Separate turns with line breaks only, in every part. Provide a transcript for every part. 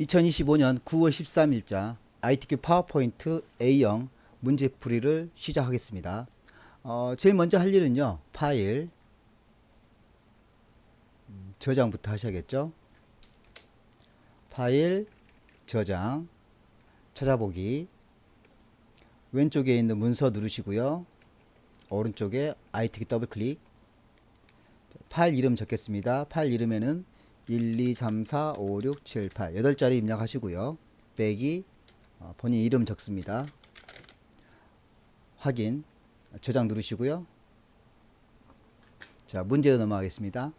2025년 9월 13일자 ITQ 파워포인트 A형 문제풀이를 시작하겠습니다. 제일 먼저 할 일은요, 파일 저장부터 하셔야겠죠. 파일 저장 찾아보기, 왼쪽에 있는 문서 누르시고요, 오른쪽에 ITQ 더블 클릭. 파일 이름 적겠습니다. 파일 이름에는 1, 2, 3, 4, 5, 6, 7, 8 8자리 입력하시고요. 빼기 본인 이름 적습니다. 확인 저장 누르시고요. 자, 문제로 넘어가겠습니다.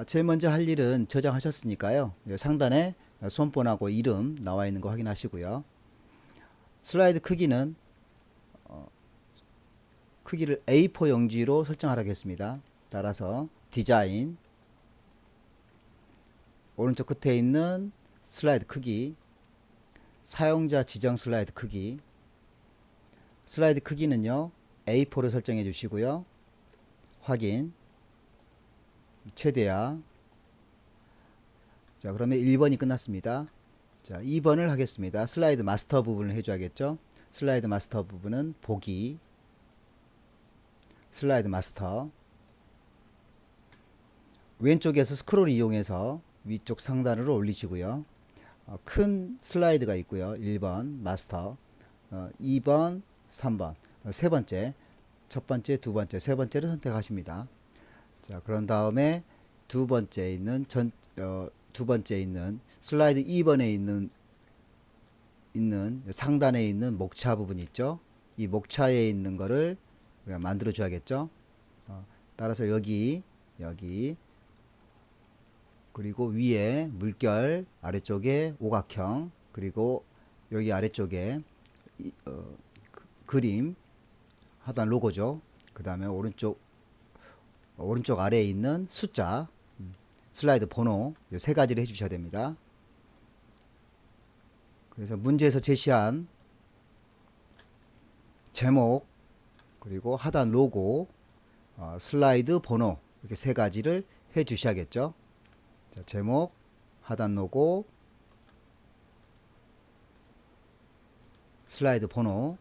제일 먼저 할 일은 저장하셨으니까요, 상단에 손번호하고 이름 나와 있는 거 확인하시고요. 슬라이드 크기는 크기를 A4 용지로 설정하라고 했습니다. 따라서 디자인 오른쪽 끝에 있는 슬라이드 크기, 사용자 지정 슬라이드 크기, 슬라이드 크기는요 A4로 설정해 주시고요. 확인 최대화. 자, 그러면 1번이 끝났습니다. 자, 2번을 하겠습니다. 슬라이드 마스터 부분을 해줘야겠죠. 슬라이드 마스터 부분은 보기, 슬라이드 마스터, 왼쪽에서 스크롤 이용해서 위쪽 상단으로 올리시고요. 큰 슬라이드가 있고요. 1번 마스터, 2번, 3번, 세 번째, 첫 번째, 두 번째, 세 번째를 선택하십니다. 자, 그런 다음에 두 번째 있는 슬라이드 2번에 있는 상단에 있는 목차 부분 있죠. 이 목차에 있는 거를 만들어 줘야겠죠. 따라서 여기 그리고 위에 물결, 아래쪽에 오각형, 그리고 여기 아래쪽에 그림 하단 로고죠. 그 다음에 오른쪽 아래에 있는 숫자, 슬라이드 번호, 이 세 가지를 해주셔야 됩니다. 그래서 문제에서 제시한 제목, 그리고 하단 로고, 슬라이드 번호, 이렇게 세 가지를 해 주셔야겠죠. 자, 제목, 하단 로고, 슬라이드 번호.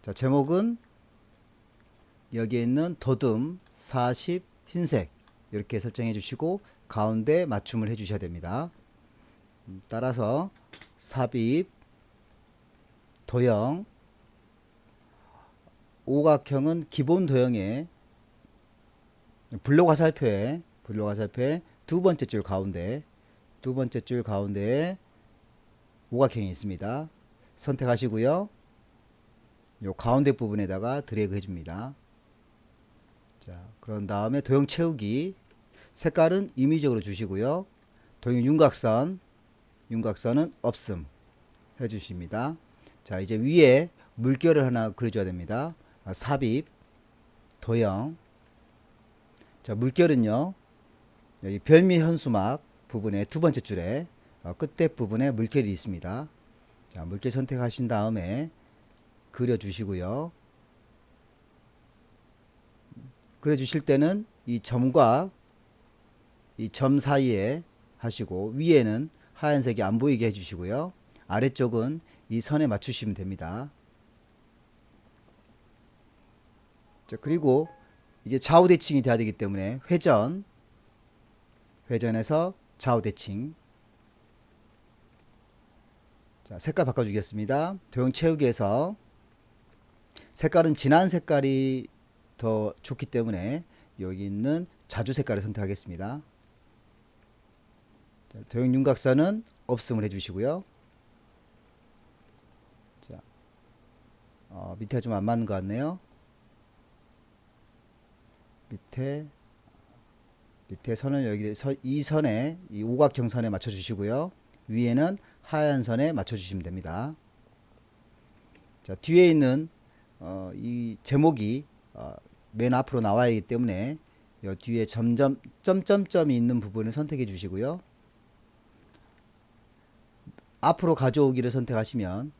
자, 제목은 여기에 있는 도듬 40 흰색 이렇게 설정해 주시고 가운데 맞춤을 해 주셔야 됩니다. 따라서 삽입, 도형, 오각형은 기본 도형에 블록 화살표에 두 번째 줄 가운데에 오각형이 있습니다. 선택하시고요. 요 가운데 부분에다가 드래그 해줍니다. 자, 그런 다음에 도형 채우기, 색깔은 임의적으로 주시고요. 도형 윤곽선은 없음 해주십니다. 자, 이제 위에 물결을 하나 그려줘야 됩니다. 삽입, 도형. 자, 물결은요, 여기 별미 현수막 부분에 두 번째 줄에 끝에 부분에 물결이 있습니다. 자, 물결 선택하신 다음에 그려주시고요. 그려주실 때는 이 점과 이 점 사이에 하시고 위에는 하얀색이 안 보이게 해주시고요. 아래쪽은 이 선에 맞추시면 됩니다. 자, 그리고 이게 좌우 대칭이 돼야 되기 때문에 회전해서 좌우 대칭. 자, 색깔 바꿔주겠습니다. 도형 채우기에서 색깔은 진한 색깔이 더 좋기 때문에 여기 있는 자주 색깔을 선택하겠습니다. 자, 도형 윤곽선은 없음을 해주시고요. 자, 밑에가 좀 안 맞는 것 같네요. 밑에 선을 이 선에 이 오각형 선에 맞춰 주시고요. 위에는 하얀 선에 맞춰 주시면 됩니다. 자, 뒤에 있는 이 제목이 맨 앞으로 나와야 하기 때문에 이 뒤에 점점점이 있는 부분을 선택해 주시고요. 앞으로 가져오기를 선택하시면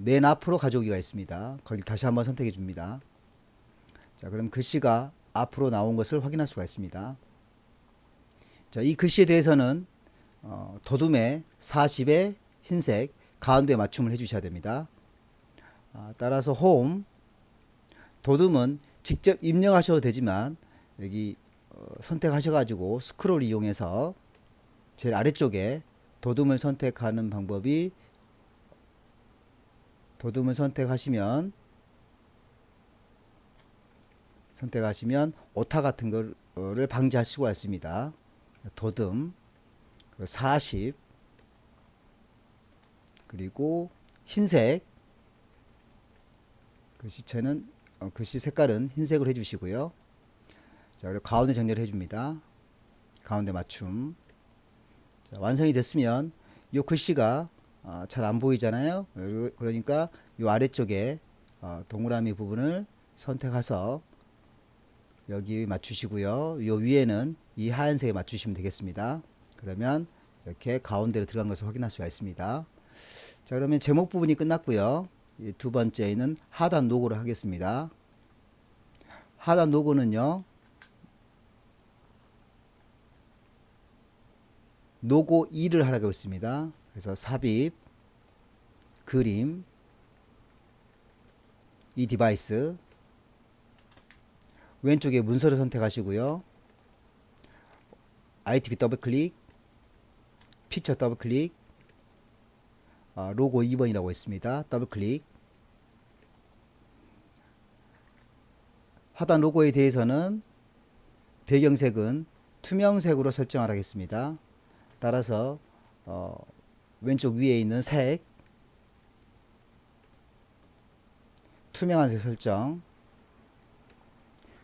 맨 앞으로 가져오기가 있습니다. 거기 다시 한번 선택해 줍니다. 자, 그럼 글씨가 앞으로 나온 것을 확인할 수가 있습니다. 자, 이 글씨에 대해서는 도둠의 40의 흰색 가운데 맞춤을 해주셔야 됩니다. 따라서 홈 도둠은 직접 입력하셔도 되지만 여기 선택하셔가지고 스크롤 이용해서 제일 아래쪽에 도둠을 선택하는 방법이 도둠을 선택하시면 오타 같은 거를 방지할 수가 있습니다. 도둠 40 그리고 흰색 글씨체는 글씨 색깔은 흰색으로 해주시고요. 자, 그리고 가운데 정렬을 해줍니다. 가운데 맞춤. 자, 완성이 됐으면 이 글씨가 잘 안 보이잖아요. 그러니까 이 아래쪽에 동그라미 부분을 선택해서 여기 맞추시고요. 이 위에는 이 하얀색에 맞추시면 되겠습니다. 그러면 이렇게 가운데로 들어간 것을 확인할 수가 있습니다. 자, 그러면 제목 부분이 끝났고요. 두 번째는 하단 로고를 하겠습니다. 하단 로고는요, 로고 2를 하라고 했습니다. 그래서 삽입, 그림, 이 디바이스, 왼쪽에 문서를 선택하시고요. ITB 더블 클릭, 픽처 더블 클릭, 로고 2번이라고 있습니다. 더블 클릭. 하단 로고에 대해서는 배경색은 투명색으로 설정을 하겠습니다. 따라서 왼쪽 위에 있는 색 투명한 색 설정,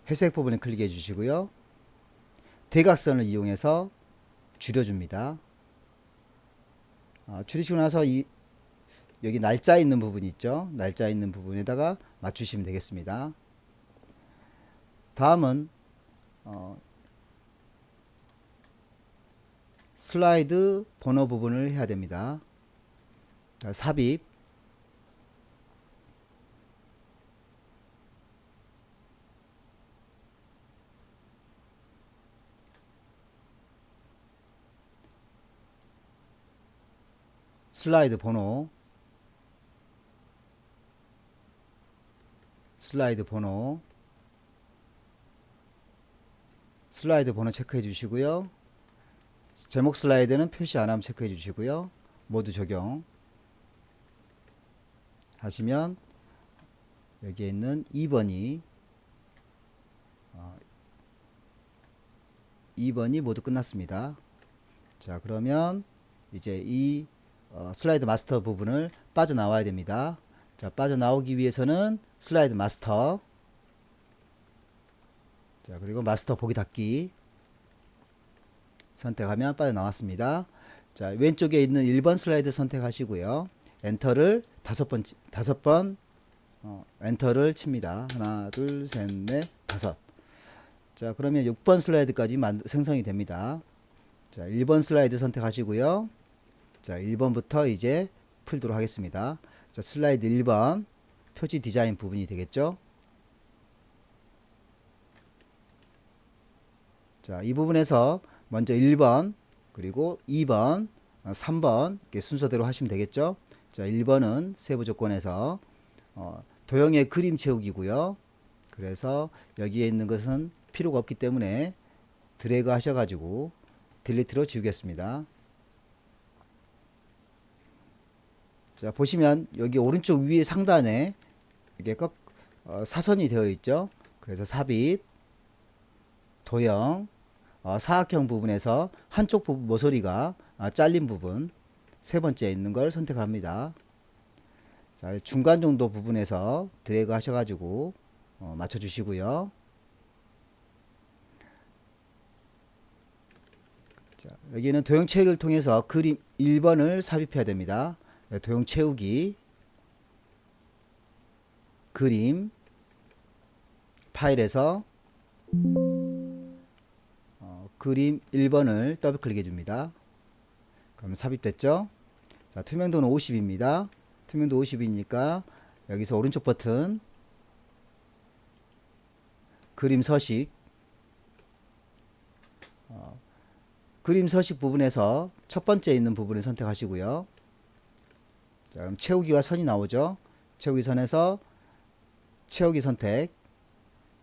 회색 부분을 클릭해 주시고요. 대각선을 이용해서 줄여줍니다. 줄이시고 나서 여기 날짜 있는 부분이 있죠. 날짜 있는 부분에다가 맞추시면 되겠습니다. 다음은 슬라이드 번호 부분을 해야 됩니다. 삽입, 슬라이드 번호, 슬라이드 번호 체크해 주시고요. 제목 슬라이드는 표시 안 하면 체크해 주시고요. 모두 적용 하시면 여기에 있는 2번이 모두 끝났습니다. 자, 그러면 이제 이 슬라이드 마스터 부분을 빠져나와야 됩니다. 자, 빠져나오기 위해서는 슬라이드 마스터, 자, 그리고 마스터 보기 닫기 선택하면 빠져나왔습니다. 자, 왼쪽에 있는 1번 슬라이드 선택하시고요. 엔터를 다섯 번 엔터를 칩니다. 하나, 둘, 셋, 넷, 다섯. 자, 그러면 6번 슬라이드까지 생성이 됩니다. 자, 1번 슬라이드 선택하시고요. 자, 1번부터 이제 풀도록 하겠습니다. 자, 슬라이드 1번 표지 디자인 부분이 되겠죠. 자, 이 부분에서 먼저 1번 그리고 2번 3번 이렇게 순서대로 하시면 되겠죠. 자, 1번은 세부 조건에서 도형의 그림 채우기고요. 그래서 여기에 있는 것은 필요가 없기 때문에 드래그 하셔가지고 딜리트로 지우겠습니다. 자, 보시면 여기 오른쪽 위에 상단에 이게 사선이 되어 있죠. 그래서 삽입, 도형, 사각형 부분에서 한쪽 부분 모서리가 잘린 부분 세 번째 있는 걸 선택합니다. 자, 중간 정도 부분에서 드래그 하셔가지고 맞춰 주시고요. 자, 여기는 도형 채우기를 통해서 그림 1번을 삽입해야 됩니다. 도형 채우기, 그림, 파일에서 그림 1번을 더블 클릭해 줍니다. 그러면 삽입됐죠? 자, 투명도는 50입니다. 투명도 50이니까 여기서 오른쪽 버튼 그림 서식 그림 서식 부분에서 첫 번째 있는 부분을 선택하시고요. 자, 그럼 채우기와 선이 나오죠. 채우기 선에서 채우기 선택.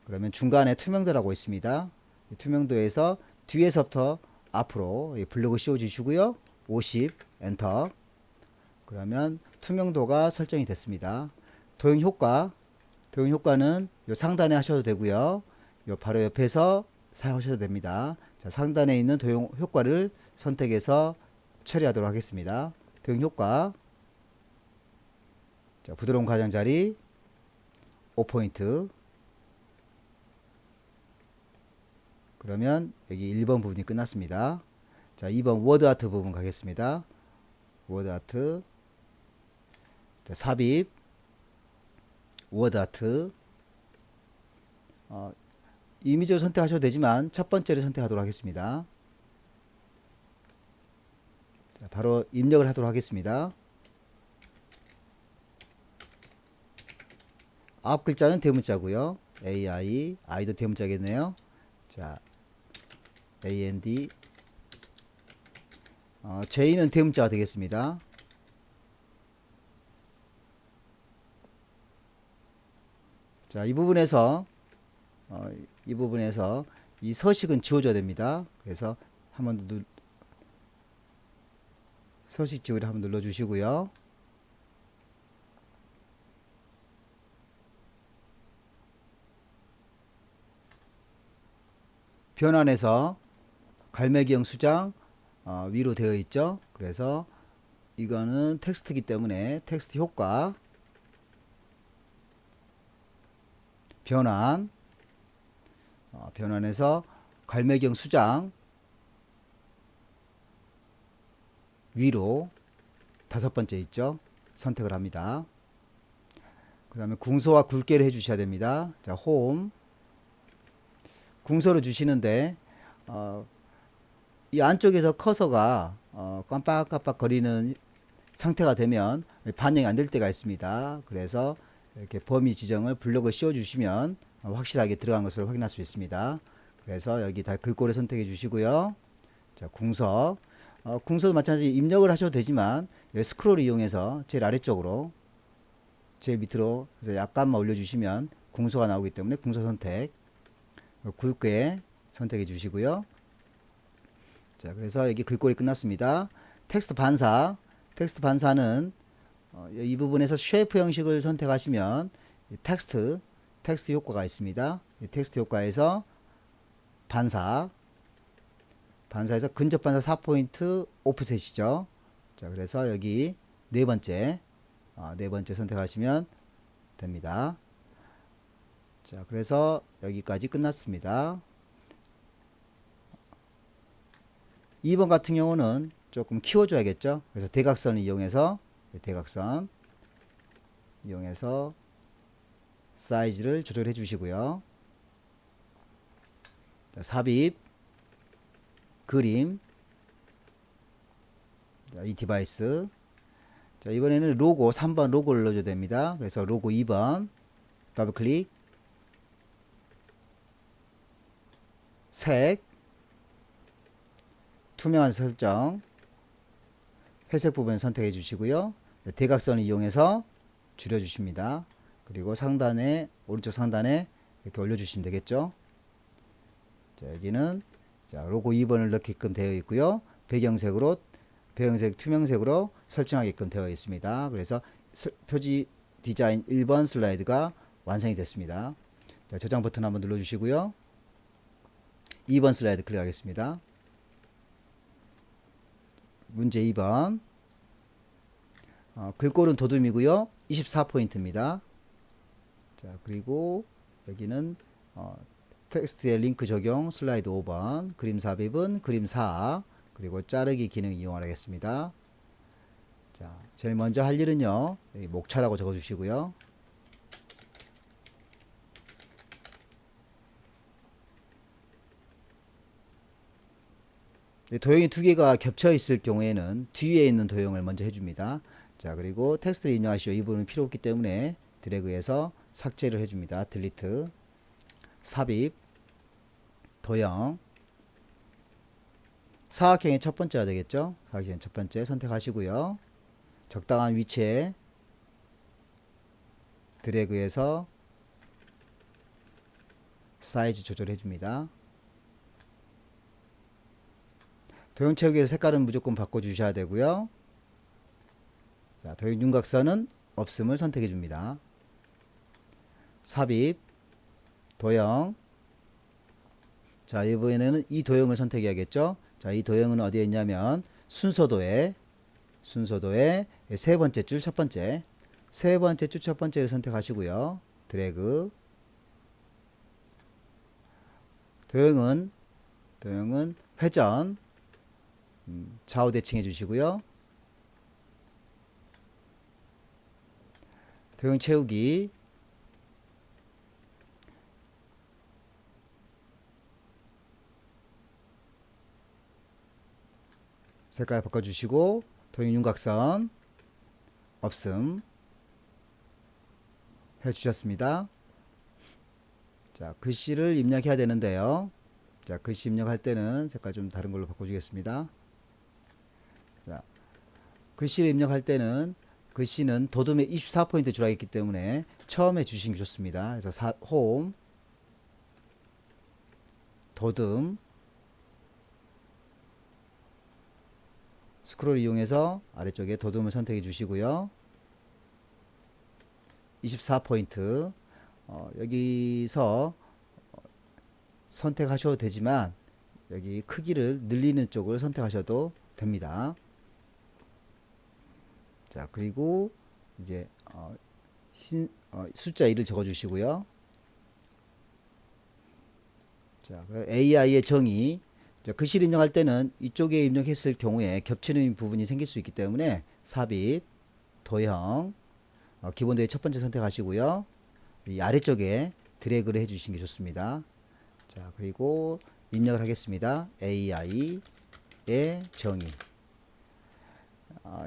그러면 중간에 투명도라고 있습니다. 투명도에서 뒤에서부터 앞으로 블록을 씌워 주시고요. 50 엔터. 그러면 투명도가 설정이 됐습니다. 도형 효과는 요 상단에 하셔도 되고요. 요 바로 옆에서 사용하셔도 됩니다. 자, 상단에 있는 도형 효과를 선택해서 처리하도록 하겠습니다. 도형 효과. 자, 부드러운 가장자리 5포인트. 그러면 여기 1번 부분이 끝났습니다. 자, 2번 워드 아트 부분 가겠습니다. 워드 아트. 자, 삽입. 워드 아트. 이미지를 선택하셔도 되지만 첫 번째를 선택하도록 하겠습니다. 자, 바로 입력을 하도록 하겠습니다. 앞 글자는 대문자고요. AI, I도 대문자겠네요. 자, AND, J는 대문자가 되겠습니다. 자, 이 부분에서 이 서식은 지워줘야 됩니다. 그래서 한번 서식 지우기를 한번 눌러주시고요. 변환해서 갈매기형 수장 위로 되어 있죠. 그래서 이거는 텍스트이기 때문에 텍스트 효과 변환 변환해서 갈매기형 수장 위로 다섯 번째 있죠. 선택을 합니다. 그 다음에 궁서와 굵게를 해주셔야 됩니다. 자, 홈 궁서를 주시는데 이 안쪽에서 커서가 깜빡깜빡 거리는 상태가 되면 반영이 안 될 때가 있습니다. 그래서 이렇게 범위 지정을 블록을 씌워 주시면 확실하게 들어간 것을 확인할 수 있습니다. 그래서 여기 다 글꼴을 선택해 주시고요. 자, 궁서 궁서도 마찬가지 입력을 하셔도 되지만 스크롤을 이용해서 제일 아래쪽으로 제일 밑으로 약간만 올려주시면 궁서가 나오기 때문에 궁서 선택 굵게 선택해 주시고요. 자, 그래서 여기 글꼴이 끝났습니다. 텍스트 반사는 이 부분에서 쉐이프 형식을 선택하시면 텍스트 효과가 있습니다. 이 텍스트 효과에서 반사에서 근접 반사 4포인트 오프셋이죠. 자, 그래서 여기 네 번째 선택하시면 됩니다. 자, 그래서 여기까지 끝났습니다. 2번 같은 경우는 조금 키워줘야겠죠. 그래서 대각선을 이용해서 사이즈를 조절해 주시고요. 자, 삽입 그림. 자, 이 디바이스. 자, 이번에는 로고 3번 로고를 넣어줘야 됩니다. 그래서 로고 2번 더블 클릭. 색 투명한 설정 회색 부분 선택해 주시고요. 대각선을 이용해서 줄여 주십니다. 그리고 상단에 오른쪽 상단에 이렇게 올려 주시면 되겠죠. 자, 여기는 자, 로고 2번을 넣게끔 되어 있고요. 배경색 투명색으로 설정하게끔 되어 있습니다. 그래서 표지 디자인 1번 슬라이드가 완성이 됐습니다. 자, 저장 버튼 한번 눌러 주시고요. 2번 슬라이드 클릭하겠습니다. 문제 2번 글꼴은 도둠이고요. 24포인트입니다. 자, 그리고 여기는 텍스트의 링크 적용 슬라이드 5번 그림 삽입은 그림 4 그리고 자르기 기능 이용하겠습니다. 자, 제일 먼저 할 일은요. 여기 목차라고 적어 주시고요. 도형이 두 개가 겹쳐 있을 경우에는 뒤에 있는 도형을 먼저 해줍니다. 자, 그리고 텍스트를 입력하시오. 이 부분은 필요 없기 때문에 드래그해서 삭제를 해줍니다. 딜리트, 삽입, 도형, 사각형의 첫 번째가 되겠죠. 사각형 첫 번째 선택하시고요. 적당한 위치에 드래그해서 사이즈 조절해 줍니다. 도형 채우기에서 색깔은 무조건 바꿔 주셔야 되고요. 자, 도형 윤곽선은 없음을 선택해 줍니다. 삽입, 도형. 자, 이번에는 이 도형을 선택해야겠죠. 자, 이 도형은 어디에 있냐면 순서도에 세 번째 줄 첫 번째, 세 번째 줄 첫 번째를 선택하시고요. 드래그. 도형은 회전, 좌우 대칭해 주시고요. 도형 채우기. 색깔 바꿔주시고 도형 윤곽선 없음 해주셨습니다. 자, 글씨를 입력해야 되는데요. 자, 글씨 입력할 때는 색깔 좀 다른 걸로 바꿔주겠습니다. 자, 글씨를 입력할 때는 글씨는 도둠에 24포인트 줄하기 있기 때문에 처음에 주시는 게 좋습니다. 그래서 홈, 도둠, 스크롤 이용해서 아래쪽에 도둠을 선택해 주시고요. 24포인트 여기서 선택하셔도 되지만 여기 크기를 늘리는 쪽을 선택하셔도 됩니다. 자, 그리고 이제 숫자 1을 적어 주시고요. 자, AI의 정의. 자, 글씨를 입력할 때는 이쪽에 입력했을 경우에 겹치는 부분이 생길 수 있기 때문에 삽입, 도형, 기본 도형 첫 번째 선택하시고요. 이 아래쪽에 드래그를 해주시는 게 좋습니다. 자, 그리고 입력을 하겠습니다. AI의 정의.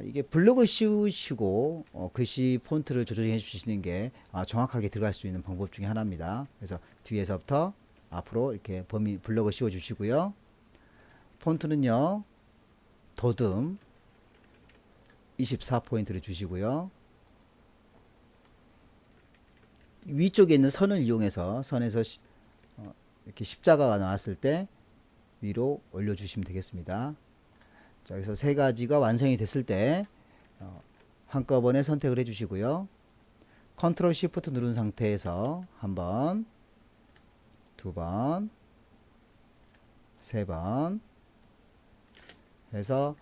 이게 블록을 씌우시고 글씨 폰트를 조정해 주시는 게 정확하게 들어갈 수 있는 방법 중에 하나입니다. 그래서 뒤에서부터 앞으로 이렇게 블록을 씌워 주시고요. 폰트는요, 도둠 24포인트를 주시고요. 위쪽에 있는 선을 이용해서 선에서 이렇게 십자가가 나왔을 때 위로 올려주시면 되겠습니다. 자, 그래서 세 가지가 완성이 됐을 때 한꺼번에 선택을 해주시고요. 컨트롤 시프트 누른 상태에서 한 번, 두 번, 세 번 해서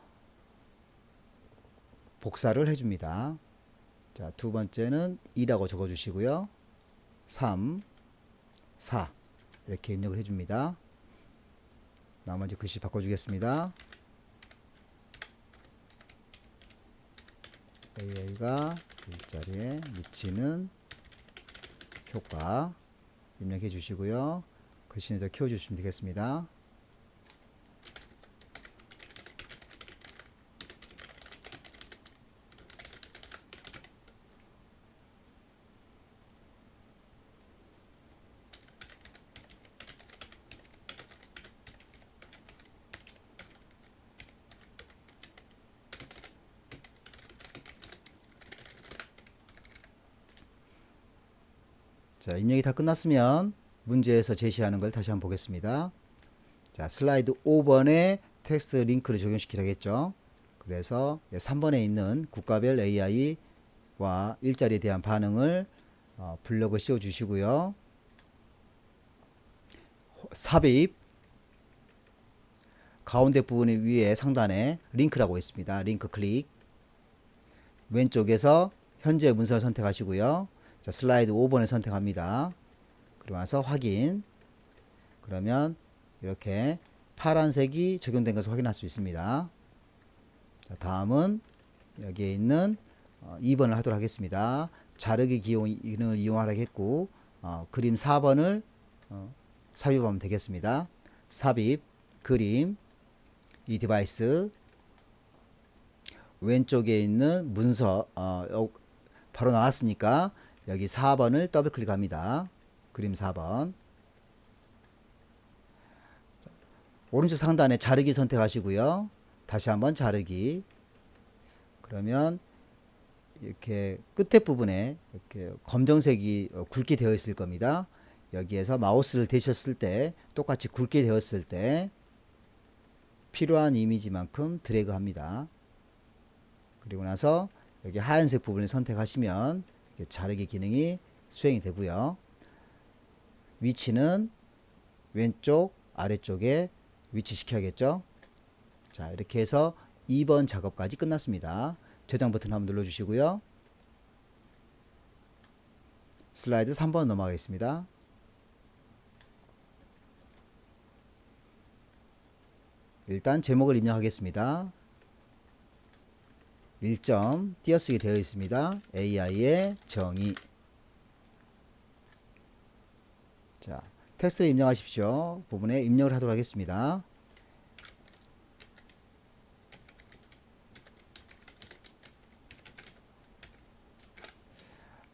복사를 해줍니다. 자, 두 번째는 2라고 적어주시고요. 3, 4 이렇게 입력을 해줍니다. 나머지 글씨 바꿔주겠습니다. AI가 일자리에 미치는 효과 입력해 주시고요. 글씨는 더 키워주시면 되겠습니다. 자, 입력이 다 끝났으면 문제에서 제시하는 걸 다시 한번 보겠습니다. 자, 슬라이드 5번에 텍스트 링크를 적용시키라겠죠. 그래서 3번에 있는 국가별 AI와 일자리에 대한 반응을 블럭을 씌워 주시고요. 삽입 가운데 부분 위에 상단에 링크라고 있습니다. 링크 클릭. 왼쪽에서 현재 문서를 선택하시고요. 자, 슬라이드 5번을 선택합니다. 그리고 나서 확인. 그러면 이렇게 파란색이 적용된 것을 확인할 수 있습니다. 자, 다음은 여기에 있는 2번을 하도록 하겠습니다. 자르기 기능을 이용하라고 했고 그림 4번을 삽입하면 되겠습니다. 삽입, 그림, 이 디바이스 왼쪽에 있는 문서 바로 나왔으니까 여기 4번을 더블 클릭합니다. 그림 4번. 오른쪽 상단에 자르기 선택하시고요. 다시 한번 자르기. 그러면 이렇게 끝에 부분에 이렇게 검정색이 굵게 되어 있을 겁니다. 여기에서 마우스를 대셨을 때 똑같이 굵게 되었을 때 필요한 이미지만큼 드래그 합니다. 그리고 나서 여기 하얀색 부분을 선택하시면 자르기 기능이 수행이 되고요. 위치는 왼쪽 아래쪽에 위치시켜야겠죠. 자, 이렇게 해서 2번 작업까지 끝났습니다. 저장 버튼 한번 눌러주시고요. 슬라이드 3번 넘어가겠습니다. 일단 제목을 입력하겠습니다. 1점 띄어쓰기 되어 있습니다. AI의 정의. 자, 텍스트를 입력하십시오. 부분에 입력을 하도록 하겠습니다.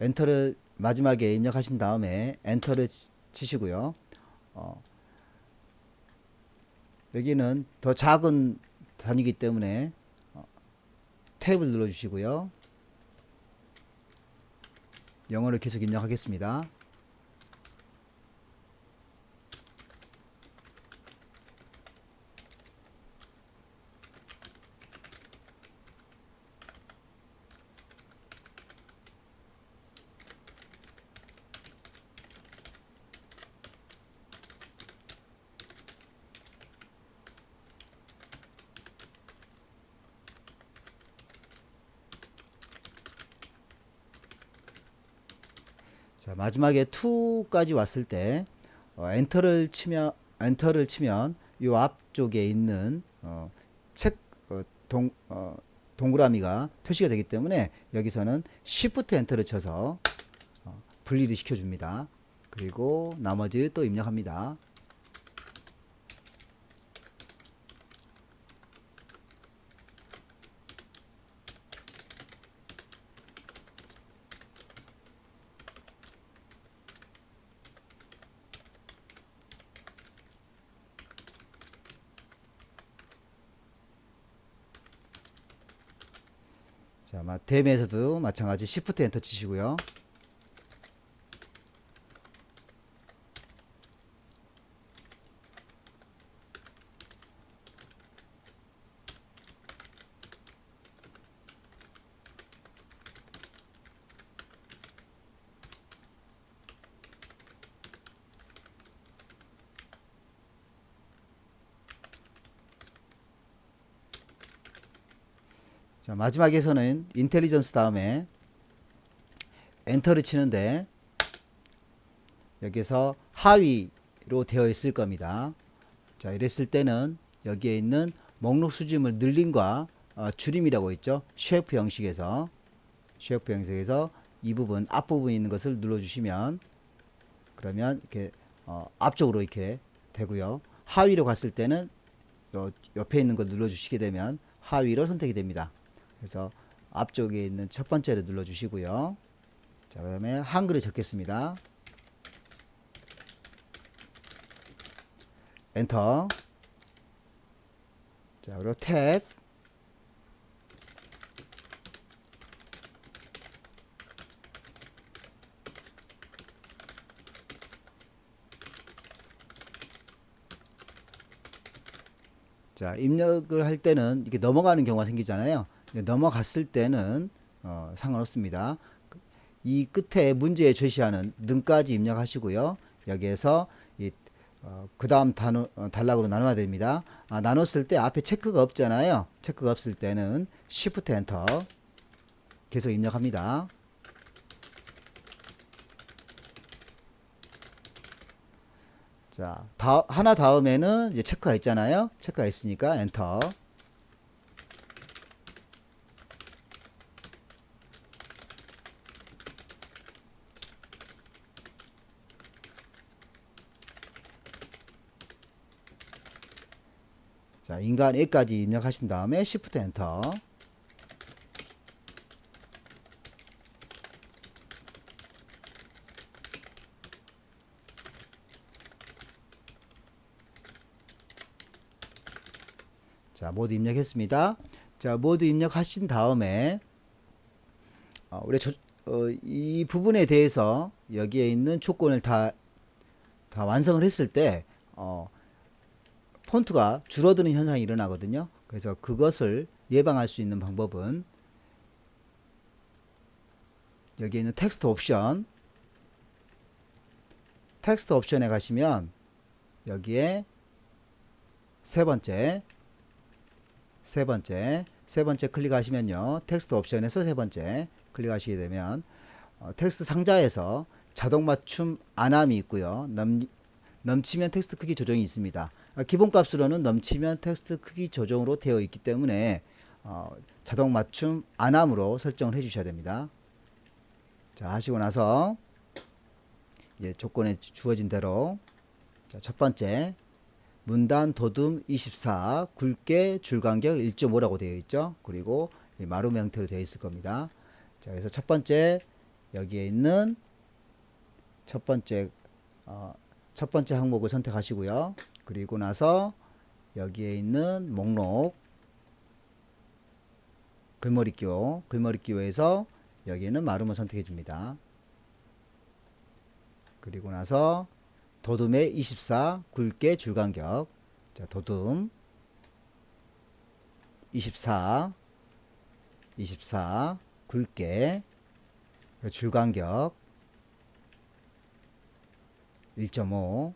엔터를 마지막에 입력하신 다음에 엔터를 치시고요. 여기는 더 작은 단위이기 때문에 탭을 눌러주시고요. 영어를 계속 입력하겠습니다. 자, 마지막에 2까지 왔을 때 엔터를 치면 이 앞쪽에 있는 책 동그라미가 표시가 되기 때문에 여기서는 Shift 엔터를 쳐서 분리를 시켜줍니다. 그리고 나머지 또 입력합니다. 자, 댐에서도 마찬가지 Shift 엔터 치시고요. 자, 마지막에서는 인텔리전스 다음에 엔터를 치는데 여기서 하위로 되어 있을 겁니다. 자, 이랬을 때는 여기에 있는 목록 수집물 늘림과 줄임이라고 있죠. 쉐이프 형식에서 이 부분 앞부분에 있는 것을 눌러주시면 그러면 이렇게 앞쪽으로 이렇게 되고요. 하위로 갔을 때는 옆에 있는 걸 눌러주시게 되면 하위로 선택이 됩니다. 그래서 앞쪽에 있는 첫 번째를 눌러주시고요. 자, 그 다음에 한글을 적겠습니다. 엔터. 자, 그리고 탭. 자, 입력을 할 때는 이렇게 넘어가는 경우가 생기잖아요. 넘어갔을 때는 상관없습니다. 이 끝에 문제에 제시하는 능까지 입력하시고요. 여기에서 그 다음 단락으로 나눠야 됩니다. 나눴을 때 앞에 체크가 없잖아요. 체크가 없을 때는 Shift 엔터 계속 입력합니다. 자, 하나 다음에는 이제 체크가 있잖아요. 체크가 있으니까 엔터. 자, 인간 애까지 입력하신 다음에 Shift 엔터. 자, 모두 입력했습니다. 자, 모두 입력하신 다음에 우리 이 부분에 대해서 여기에 있는 조건을 다 완성을 했을 때 폰트가 줄어드는 현상이 일어나거든요. 그래서 그것을 예방할 수 있는 방법은 여기에 있는 텍스트 옵션에 가시면 여기에 세 번째 클릭하시면요. 텍스트 옵션에서 세 번째 클릭하시게 되면 텍스트 상자에서 자동 맞춤 안함이 있고요. 넘치면 텍스트 크기 조정이 있습니다. 기본값으로는 넘치면 텍스트 크기 조정으로 되어 있기 때문에 자동 맞춤 안함으로 설정을 해 주셔야 됩니다. 자, 하시고 나서 이제 조건에 주어진 대로 자, 첫 번째 문단 도둠 24 굵게 줄간격 1.5라고 되어 있죠. 그리고 마루메 형태로 되어 있을 겁니다. 자, 그래서 첫 번째 여기에 있는 첫 번째 항목을 선택하시고요. 그리고 나서 여기에 있는 목록 글머리기호에서 여기에는 마루머 선택해 줍니다. 그리고 나서 도둠의 24 굵게 줄간격. 자, 도둠 24 굵게 줄간격 1.5.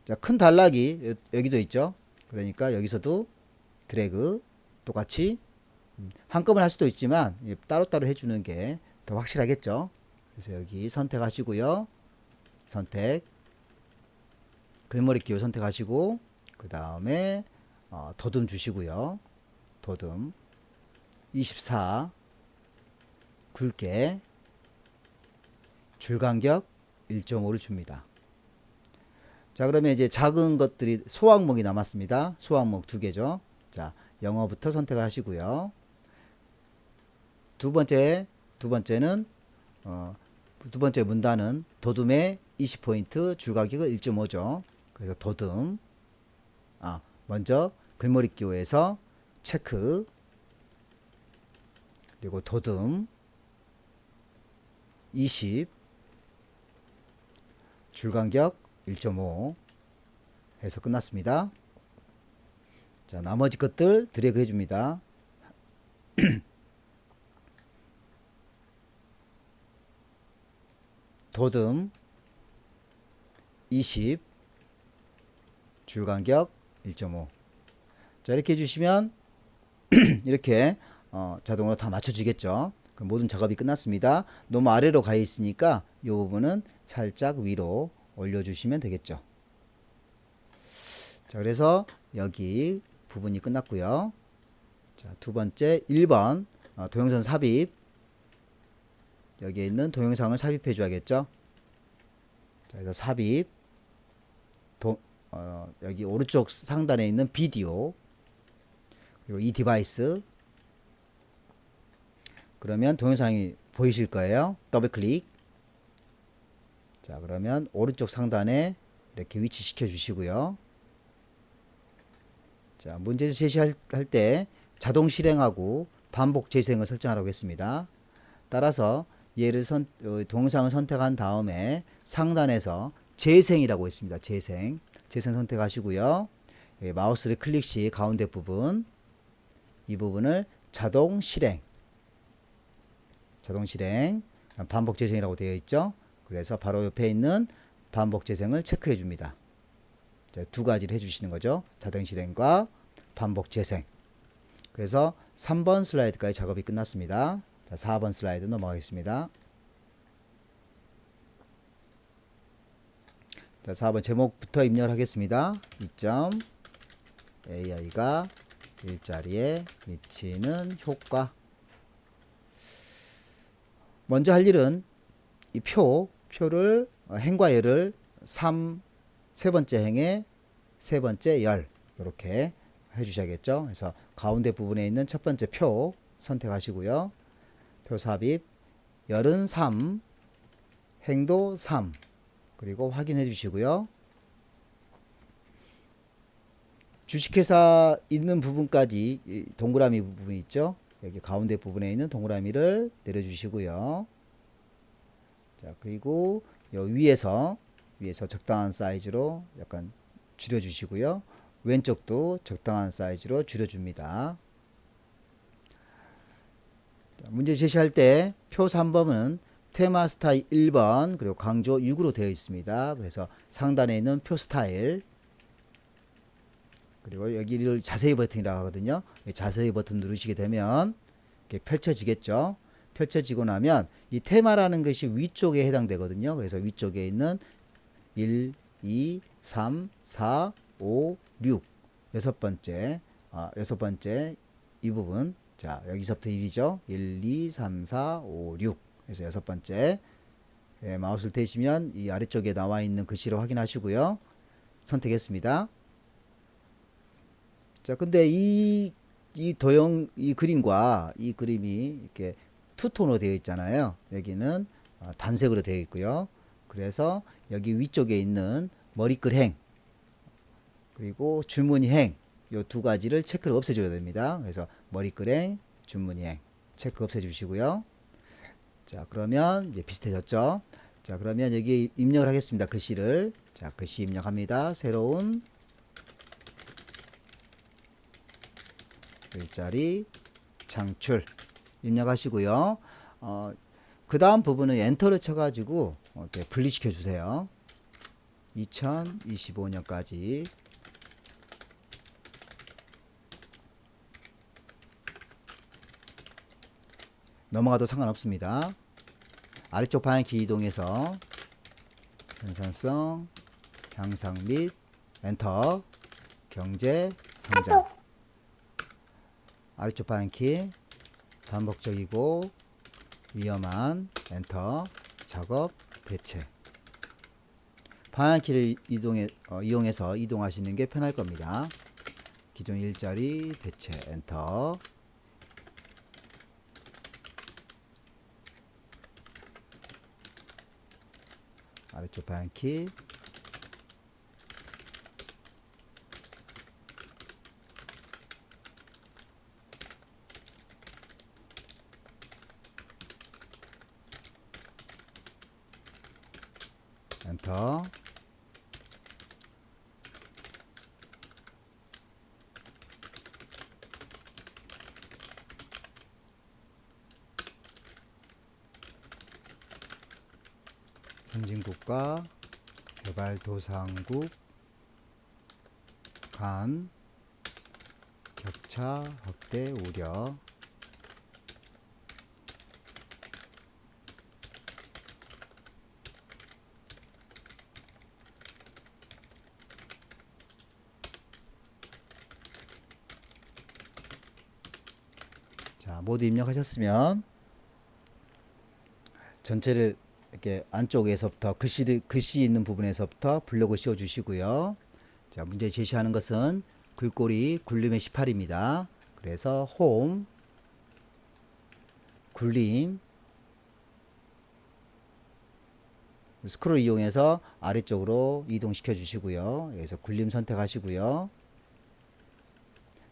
자, 큰 단락이 여기도 있죠. 그러니까 여기서도 드래그 똑같이 한꺼번에 할 수도 있지만 따로따로 해주는 게 더 확실하겠죠. 그래서 여기 선택하시고요. 선택 글머리 기호 선택하시고 그 다음에 도둠 주시고요. 도둠 24 굵게 줄간격 1.5를 줍니다. 자, 그러면 이제 작은 것들이 소항목이 남았습니다. 소항목 두 개죠. 자, 영어부터 선택하시고요. 두 번째는 두 번째 문단은 도둠의 20포인트 줄간격은 1.5죠. 그래서 도둠 먼저 글머리 기호에서 체크 그리고 도둠 20 줄간격 1.5 해서 끝났습니다. 자, 나머지 것들 드래그 해줍니다. 도둠 20 줄간격 1.5. 자, 이렇게 해주시면 이렇게 자동으로 다 맞춰지겠죠. 그럼 모든 작업이 끝났습니다. 너무 아래로 가 있으니까 이 부분은 살짝 위로 올려주시면 되겠죠. 자, 그래서 여기 부분이 끝났고요. 자, 두 번째 1번 동영상 삽입. 여기에 있는 동영상을 삽입해 줘야겠죠. 자, 그래서 삽입 여기 오른쪽 상단에 있는 비디오 그리고 이 디바이스 그러면 동영상이 보이실 거예요. 더블 클릭. 자, 그러면 오른쪽 상단에 이렇게 위치시켜 주시고요. 자, 문제 제시할 때 자동 실행하고 반복 재생을 설정하라고 했습니다. 따라서 얘를 동영상을 선택한 다음에 상단에서 재생이라고 있습니다. 재생 선택하시고요. 마우스를 클릭 시 가운데 부분 이 부분을 자동 실행 반복 재생이라고 되어 있죠. 그래서 바로 옆에 있는 반복 재생을 체크해 줍니다. 자, 두 가지를 해주시는 거죠. 자동 실행과 반복 재생. 그래서 3번 슬라이드까지 작업이 끝났습니다. 자, 4번 슬라이드 넘어가겠습니다. 자, 4번 제목부터 입력을 하겠습니다. 2점 AI가 일자리에 미치는 효과. 먼저 할 일은 이 표를 행과 열을 세 번째 행에 세 번째 열 이렇게 해주셔야겠죠. 그래서 가운데 부분에 있는 첫 번째 표 선택하시고요. 표 삽입 열은 3 행도 3 그리고 확인해 주시고요. 주식회사 있는 부분까지 이 동그라미 부분이 있죠. 여기 가운데 부분에 있는 동그라미를 내려주시고요. 자, 그리고 요 위에서 적당한 사이즈로 약간 줄여주시고요. 왼쪽도 적당한 사이즈로 줄여줍니다. 자, 문제 제시할 때 표 3번은 테마 스타일 1번 그리고 강조 6으로 되어 있습니다. 그래서 상단에 있는 표 스타일 그리고 여기를 자세히 버튼이라고 하거든요. 자세히 버튼 누르시게 되면 이렇게 펼쳐지겠죠. 펼쳐지고 나면 이 테마라는 것이 위쪽에 해당되거든요. 그래서 위쪽에 있는 1, 2, 3, 4, 5, 6 여섯 번째 이 부분 자 여기서부터 1이죠. 1, 2, 3, 4, 5, 6 그래서 여섯 번째 마우스를 대시면 이 아래쪽에 나와 있는 글씨를 확인하시고요. 선택했습니다. 자 근데 이 그림과 이 그림이 이렇게 투톤으로 되어 있잖아요. 여기는 단색으로 되어 있고요. 그래서 여기 위쪽에 있는 머리글 행 그리고 줄무늬 행 요 두 가지를 체크를 없애줘야 됩니다. 그래서 머리글 행 줄무늬 행 체크 없애주시고요. 자 그러면 이제 비슷해졌죠. 자 그러면 여기 입력을 하겠습니다. 글씨를 자 글씨 입력합니다. 새로운 일자리 창출 입력하시고요. 그 다음 부분은 엔터를 쳐가지고 이렇게 분리시켜 주세요. 2025년까지 넘어가도 상관없습니다. 아래쪽 방향키 이동해서 현산성 향상 및 엔터 경제 성장 아래쪽 방향키 반복적이고 위험한 엔터 작업 대체 방향키를 이용해서 이동하시는 게 편할 겁니다. 기존 일자리 대체 엔터 아래쪽 방향키 엔터 선진국가 개발도상국 간 격차 확대 우려 자 모두 입력하셨으면 전체를 이렇게 안쪽에서부터 글씨 있는 부분에서부터 블록을 씌워 주시고요. 자 문제 제시하는 것은 글꼴이 굴림의 18입니다. 그래서 홈 굴림 스크롤 이용해서 아래쪽으로 이동시켜 주시고요. 여기서 굴림 선택하시고요.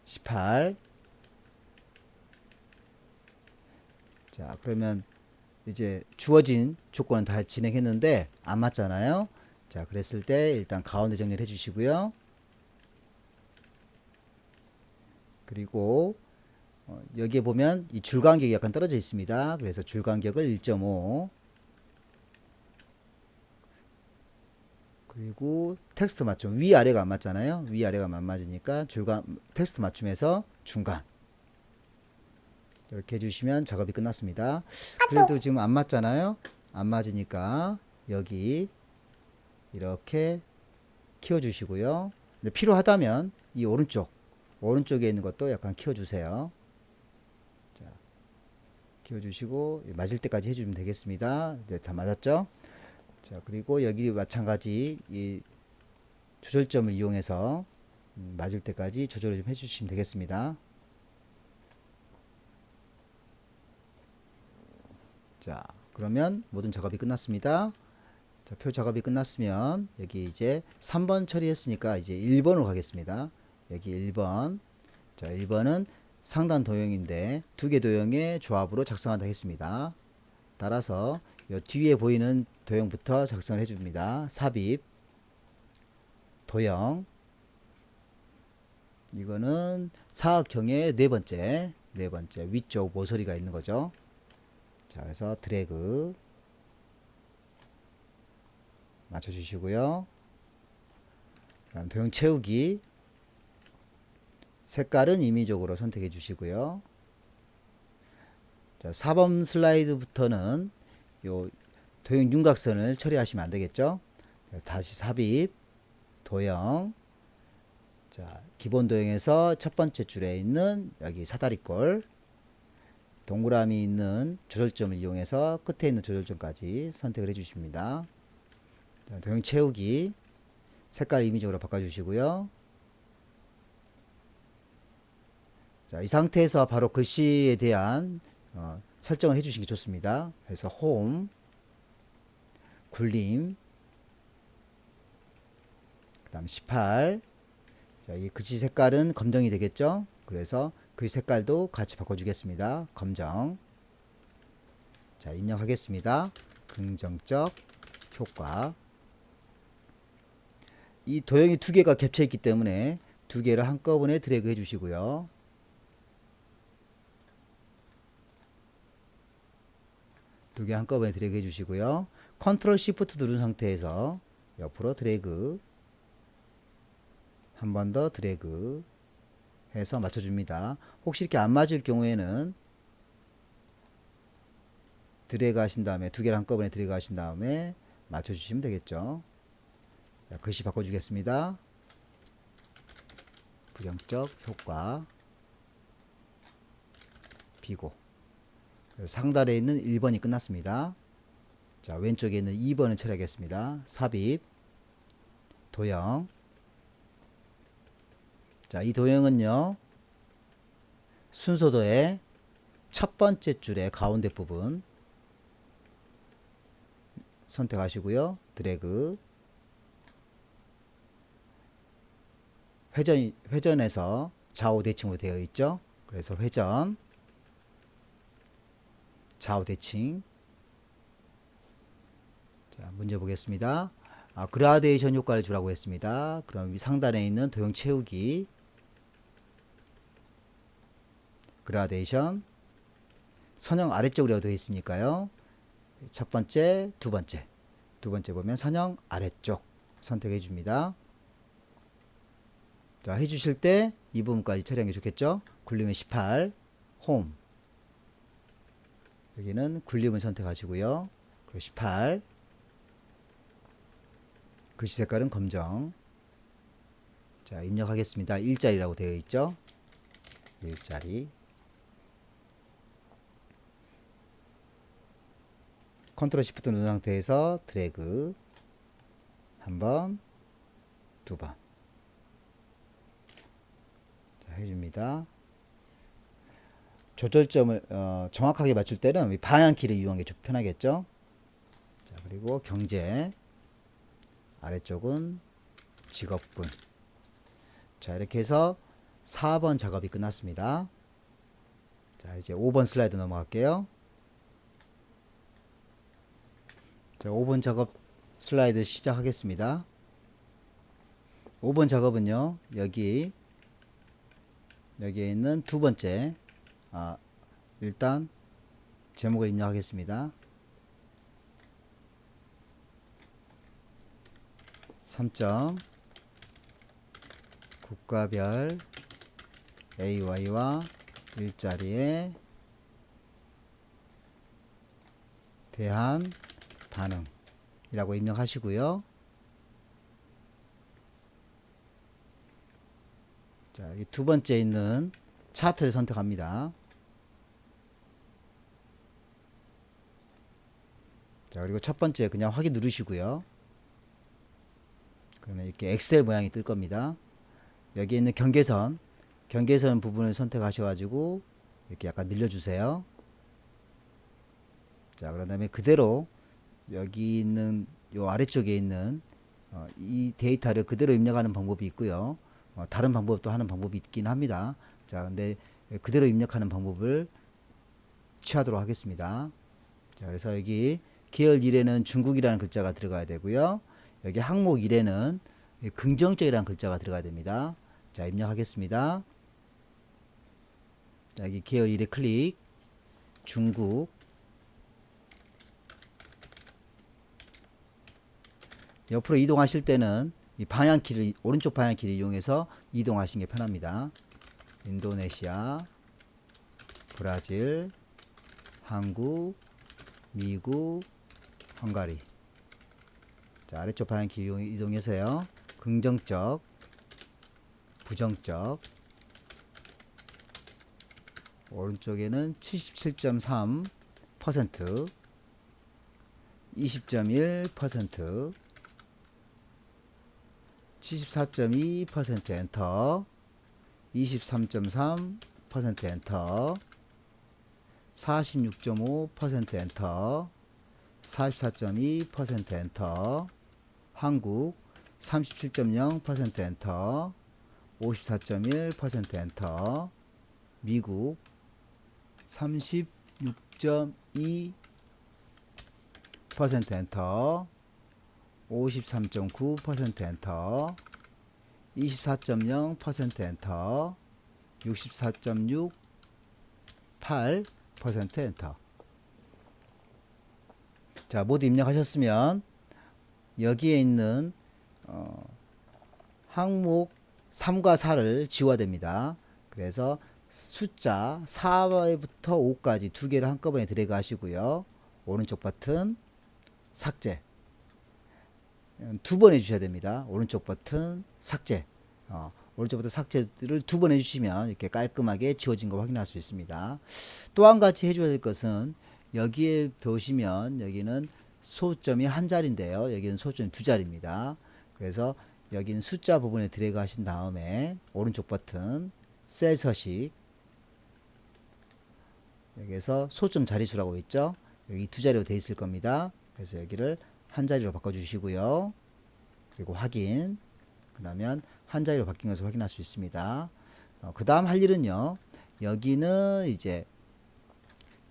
18 자 그러면 이제 주어진 조건은 다 진행했는데 안 맞잖아요. 자 그랬을 때 일단 가운데 정리를 해 주시고요. 그리고 여기에 보면 이 줄간격이 약간 떨어져 있습니다. 그래서 줄간격을 1.5 그리고 텍스트 맞춤 위아래가 안 맞잖아요. 위아래가 안 맞으니까 텍스트 맞춤에서 중간 이렇게 해주시면 작업이 끝났습니다. 그래도 지금 안 맞잖아요. 안 맞으니까 여기 이렇게 키워주시고요. 필요하다면 이 오른쪽에 있는 것도 약간 키워주세요. 자, 키워주시고 맞을 때까지 해주면 되겠습니다. 네, 다 맞았죠? 자 그리고 여기 마찬가지 이 조절점을 이용해서 맞을 때까지 조절을 좀 해주시면 되겠습니다. 자 그러면 모든 작업이 끝났습니다. 자, 표 작업이 끝났으면 여기 이제 3번 처리했으니까 이제 1번으로 가겠습니다. 여기 1번. 자, 1번은 상단 도형인데 두 개 도형의 조합으로 작성한다 했습니다. 따라서 요 뒤에 보이는 도형부터 작성을 해줍니다. 삽입, 도형. 이거는 사각형의 네 번째 위쪽 모서리가 있는 거죠. 자, 그래서 드래그 맞춰주시고요. 그다음 도형 채우기, 색깔은 임의적으로 선택해 주시고요. 자, 4번 슬라이드부터는 요 도형 윤곽선을 처리하시면 안 되겠죠. 그래서 다시 삽입, 도형. 자, 기본 도형에서 첫 번째 줄에 있는 여기 사다리꼴, 동그라미 있는 조절점을 이용해서 끝에 있는 조절점까지 선택을 해 주십니다. 자, 도형 채우기, 색깔 임의적으로 바꿔주시고요. 자, 이 상태에서 바로 글씨에 대한 설정을 해주시기 좋습니다. 그래서 홈, 굴림, 그 다음 18. 자, 이 글씨 색깔은 검정이 되겠죠. 그래서 글씨 색깔도 같이 바꿔주겠습니다. 검정. 자, 입력하겠습니다. 긍정적 효과. 이 도형이 두 개가 겹쳐 있기 때문에 두 개를 한꺼번에 드래그 해 주시고요. 두 개 한꺼번에 드래그 해 주시고요. 컨트롤 시프트 누른 상태에서 옆으로 드래그, 한 번 더 드래그 해서 맞춰줍니다. 혹시 이렇게 안 맞을 경우에는 드래그 하신 다음에 두 개를 한꺼번에 드래그 하신 다음에 맞춰주시면 되겠죠. 자, 글씨 바꿔주겠습니다. 부정적 효과, 비고. 상단에 있는 1번이 끝났습니다. 자, 왼쪽에 있는 2번을 처리하겠습니다. 삽입, 도형. 자, 이 도형은요, 순서도의 첫 번째 줄의 가운데 부분 선택하시고요. 드래그. 회전에서 좌우 대칭으로 되어 있죠. 그래서 회전, 좌우 대칭. 자, 문제 보겠습니다. 그라데이션 효과를 주라고 했습니다. 그럼 상단에 있는 도형 채우기, 그라데이션, 선형 아래쪽으로 되어 있으니까요. 첫 번째, 두 번째 보면 선형 아래쪽 선택해 줍니다. 자, 해주실 때 이 부분까지 처리하는 게 좋겠죠. 굴림은 18, 홈. 여기는 굴림을 선택하시고요. 그리고 18. 글씨 색깔은 검정. 자, 입력하겠습니다. 일자리라고 되어 있죠. 일자리. 컨트롤 시프트 누른 상태에서 드래그 한 번, 두 번. 자, 해줍니다. 조절점을 정확하게 맞출 때는 방향키를 이용하는 게 편하겠죠. 자, 그리고 경제, 아래쪽은 직업군. 자, 이렇게 해서 4번 작업이 끝났습니다. 자, 이제 5번 슬라이드 넘어갈게요. 자, 5번 작업 슬라이드 시작하겠습니다. 5번 작업은요, 여기에 있는 두 번째, 일단 제목을 입력하겠습니다. 3점 국가별 AY와 일자리에 대한 반응이라고 입력하시고요. 자, 이 두 번째 있는 차트를 선택합니다. 자, 그리고 첫 번째 그냥 확인 누르시고요. 그러면 이렇게 엑셀 모양이 뜰 겁니다. 여기 있는 경계선 부분을 선택하셔가지고 이렇게 약간 늘려주세요. 자, 그런 다음에 그대로 여기 있는 요 아래쪽에 있는 이 데이터를 그대로 입력하는 방법이 있고요. 다른 방법도 하는 방법이 있긴 합니다. 자, 근데 그대로 입력하는 방법을 취하도록 하겠습니다. 자, 그래서 여기 계열 1에는 중국이라는 글자가 들어가야 되고요. 여기 항목 1에는 긍정적이라는 글자가 들어가야 됩니다. 자, 입력하겠습니다. 자, 여기 계열 1에 클릭, 중국, 옆으로 이동하실 때는 이 방향키를, 오른쪽 방향키를 이용해서 이동하시는 게 편합니다. 인도네시아, 브라질, 한국, 미국, 헝가리. 자, 아래쪽 방향키 이동해서요. 긍정적, 부정적. 오른쪽에는 77.3%, 20.1%, 74.2% 엔터, 23.3% 엔터, 46.5% 엔터, 44.2% 엔터, 한국 37.0% 엔터, 54.1% 엔터, 미국 36.2% 엔터, 53.9% 엔터, 24.0% 엔터, 64.68% 엔터. 자, 모두 입력하셨으면 여기에 있는 항목 3과 4를 지워야 됩니다. 그래서 숫자 4부터 5까지 두 개를 한꺼번에 드래그 하시고요. 오른쪽 버튼 삭제 두 번 해주셔야 됩니다. 오른쪽 버튼 삭제 오른쪽 버튼 삭제를 두 번 해주시면 이렇게 깔끔하게 지워진 거 확인할 수 있습니다. 또 한 가지 해줘야 될 것은 여기에 보시면 여기는 소점이 한 자리인데요. 여기는 소점이 두 자리입니다. 그래서 여기는 숫자 부분에 드래그 하신 다음에 오른쪽 버튼 셀 서식 여기에서 소점 자리수라고 있죠. 여기 두 자리로 되어 있을 겁니다. 그래서 여기를 한 자리로 바꿔 주시고요. 그리고 확인. 그러면 한 자리로 바뀐 것을 확인할 수 있습니다. 그 다음 할 일은요. 여기는 이제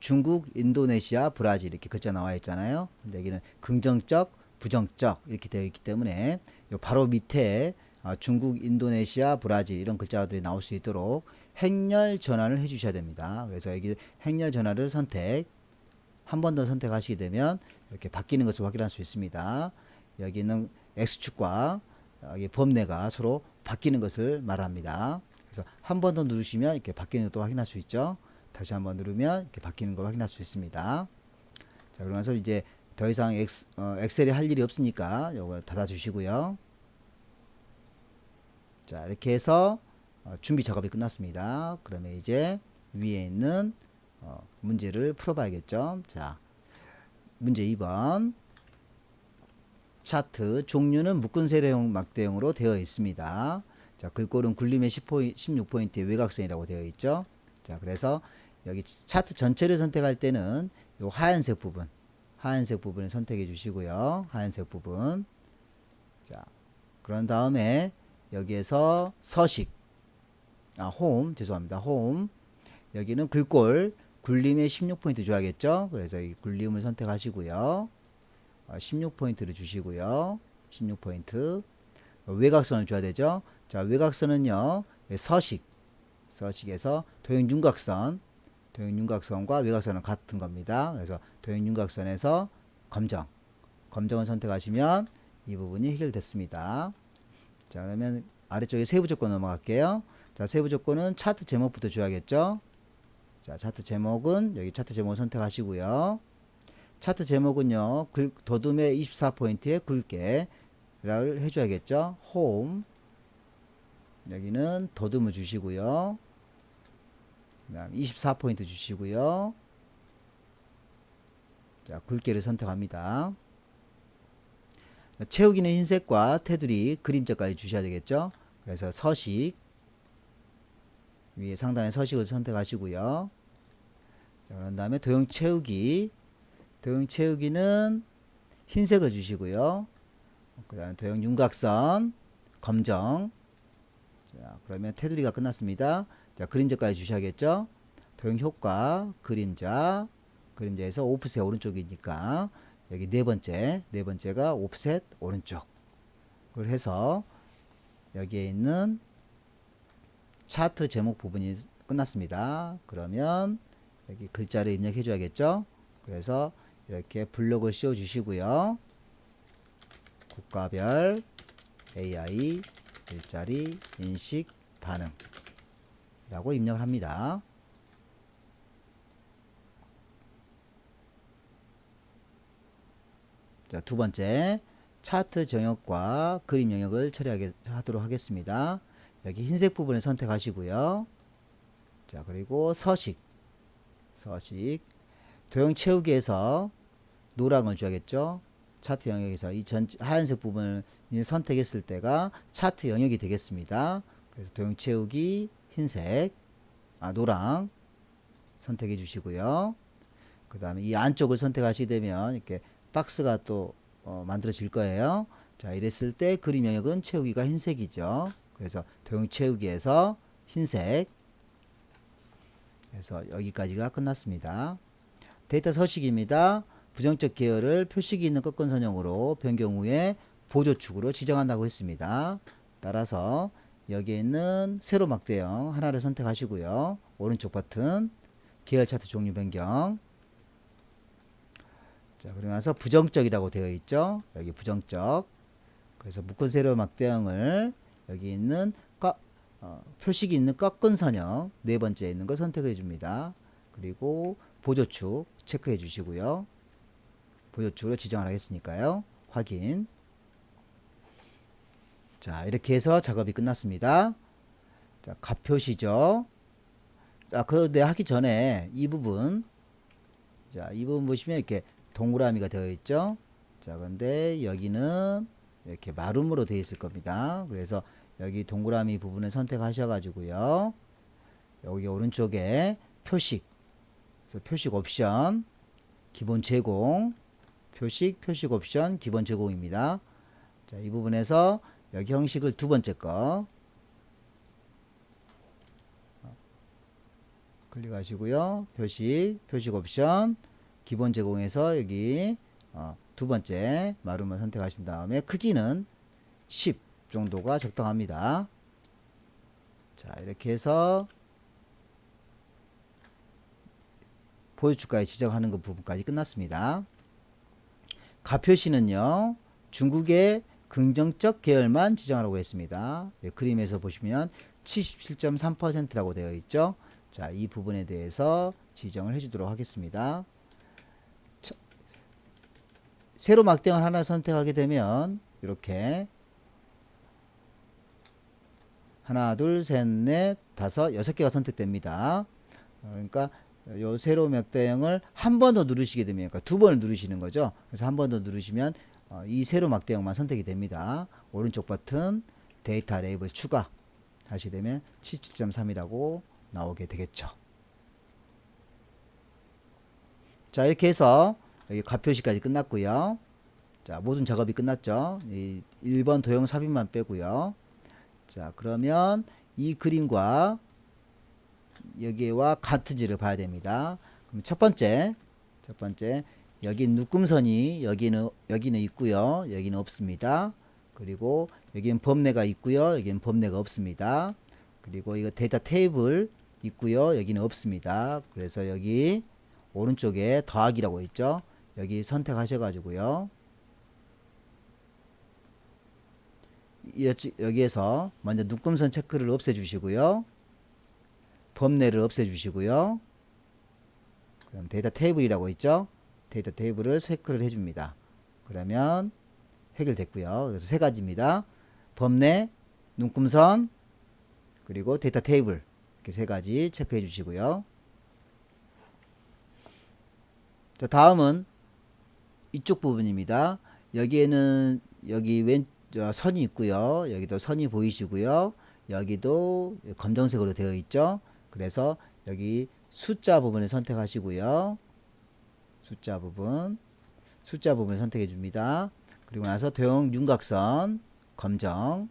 중국, 인도네시아, 브라질 이렇게 글자 나와 있잖아요. 근데 여기는 긍정적, 부정적 이렇게 되어 있기 때문에 바로 밑에 중국, 인도네시아, 브라질 이런 글자들이 나올 수 있도록 행렬 전환을 해 주셔야 됩니다. 그래서 여기 행렬 전환을 한 번 더 선택하시게 되면 이렇게 바뀌는 것을 확인할 수 있습니다. 여기는 X축과 여기 범례가 서로 바뀌는 것을 말합니다. 그래서 한 번 더 누르시면 이렇게 바뀌는 것도 확인할 수 있죠. 다시 한번 누르면 이렇게 바뀌는 걸 확인할 수 있습니다. 자, 그러면서 이제 더 이상 엑셀에 할 일이 없으니까 이거 닫아 주시고요. 자, 이렇게 해서 준비 작업이 끝났습니다. 그러면 이제 위에 있는 문제를 풀어봐야겠죠. 자, 문제 2번. 차트 종류는 묶은 세로형 막대형으로 되어 있습니다. 자, 글꼴은 굴림의 16포인트의 외곽선이라고 되어 있죠. 자, 그래서 여기 차트 전체를 선택할 때는 요 하얀색 부분을 선택해 주시고요. 하얀색 부분. 자, 그런 다음에 여기에서 서식, 죄송합니다. 홈. 여기는 글꼴, 굴림의 16포인트 줘야겠죠. 그래서 이 굴림을 선택하시고요. 16포인트를 주시고요. 16포인트. 외곽선을 줘야 되죠. 자, 외곽선은요. 서식에서 도형윤곽선과 외곽선은 같은 겁니다. 그래서 도형윤곽선에서 검정을 선택하시면 이 부분이 해결됐습니다. 자, 그러면 아래쪽에 세부 조건 넘어갈게요. 자, 세부 조건은 차트 제목부터 줘야겠죠. 자, 차트 제목은 여기 차트 제목 선택하시고요. 차트 제목은요. 도둠의 24포인트에 굵게를 해줘야겠죠. 홈. 여기는 도둠을 주시고요. 그 다음 24포인트 주시고요. 자, 굵게를 선택합니다. 채우기는 흰색과 테두리 그림자까지 주셔야 되겠죠. 그래서 서식 위에 상단에 서식을 선택하시고요. 자, 그런 다음에 도형 채우기는 흰색을 주시고요. 그 다음에 도형 윤곽선 검정. 자, 자, 그러면 테두리가 끝났습니다. 자, 그림자까지 주셔야겠죠? 도형 효과, 그림자에서 오프셋 오른쪽이니까 여기 네 번째가 오프셋 오른쪽. 그걸 해서 여기에 있는 차트 제목 부분이 끝났습니다. 그러면 여기 글자를 입력해 줘야겠죠? 그래서 이렇게 블록을 씌워 주시고요. 국가별 AI 일자리 인식 반응 라고 입력을 합니다. 자, 두 번째 차트 정역과 그림 영역을 처리하도록 하겠습니다. 여기 흰색 부분을 선택하시고요. 자, 그리고 서식 도형 채우기에서 노랑을 줘야겠죠. 차트 영역에서 이 하얀색 부분을 선택했을 때가 차트 영역이 되겠습니다. 그래서 도형 채우기 흰색, 노랑 선택해 주시고요. 그 다음에 이 안쪽을 선택하시게 되면 이렇게 박스가 또 만들어질 거예요. 자, 이랬을 때 그림 영역은 채우기가 흰색이죠. 그래서 도형 채우기에서 흰색. 그래서 여기까지가 끝났습니다. 데이터 서식입니다. 부정적 계열을 표식이 있는 꺾은 선형으로 변경 후에 보조축으로 지정한다고 했습니다. 따라서 여기에 있는 세로 막대형 하나를 선택하시고요. 오른쪽 버튼 계열 차트 종류 변경. 자, 그러고 나서 부정적이라고 되어 있죠. 여기 부정적. 그래서 묶은 세로 막대형을 여기 있는 표식이 있는 꺾은 선형 네 번째에 있는 거 선택해 줍니다. 그리고 보조축 체크해 주시고요. 보조축으로 지정을 하겠으니까요. 확인. 자, 이렇게 해서 작업이 끝났습니다. 자, 값표시죠. 자, 그런데 하기 전에 이 부분, 자, 이 부분 보시면 이렇게 동그라미가 되어 있죠. 자, 그런데 여기는 이렇게 마름으로 되어 있을 겁니다. 그래서 여기 동그라미 부분을 선택하셔 가지고요. 여기 오른쪽에 표식, 그래서 표식 옵션, 기본 제공, 표식 옵션, 기본 제공입니다. 자, 이 부분에서 여기 형식을 두 번째 거 클릭하시고요. 표식 옵션, 기본 제공에서 여기 두 번째 마름을 선택하신 다음에 크기는 10 정도가 적당합니다. 자, 이렇게 해서 보유축까지 지정하는 그 부분까지 끝났습니다. 가표시는요, 중국의 긍정적 계열만 지정하라고 했습니다. 네, 그림에서 보시면 77.3%라고 되어 있죠. 자, 이 부분에 대해서 지정을 해주도록 하겠습니다. 세로 막대형을 하나 선택하게 되면 이렇게 하나, 둘, 셋, 넷, 다섯, 6개가 선택됩니다. 그러니까 요 세로 막대형을 한 번 더 누르시게 되면, 그러니까 두 번을 누르시는 거죠. 그래서 한 번 더 누르시면 이 세로 막대형만 선택이 됩니다. 오른쪽 버튼 데이터 레이블 추가 하시게 되면 77.3이라고 나오게 되겠죠. 자, 이렇게 해서 여기 값표시까지 끝났고요. 자, 모든 작업이 끝났죠. 이 1번 도형 삽입만 빼고요. 자, 그러면 이 그림과 여기와 같은지를 봐야 됩니다. 그럼 첫 번째 여기 묶음선이 여기는 있고요. 여기는 없습니다. 그리고 여기는 범례가 있고요. 여기는 범례가 없습니다. 그리고 이거 데이터 테이블 있고요. 여기는 없습니다. 그래서 여기 오른쪽에 더하기라고 있죠. 여기 선택하셔 가지고요. 여기에서 먼저 묶음선 체크를 없애 주시고요. 범례를 없애 주시고요. 그럼 데이터 테이블이라고 있죠. 데이터 테이블을 체크를 해줍니다. 그러면 해결됐고요. 그래서 세 가지입니다. 범례, 눈금선, 그리고 데이터 테이블 이렇게 세 가지 체크해 주시고요. 자, 다음은 이쪽 부분입니다. 여기에는 여기 선이 있고요. 여기도 선이 보이시고요. 여기도 검정색으로 되어 있죠. 그래서 여기 숫자 부분을 선택하시고요. 숫자 부분을 선택해 줍니다. 그리고 나서 도형 윤곽선 검정,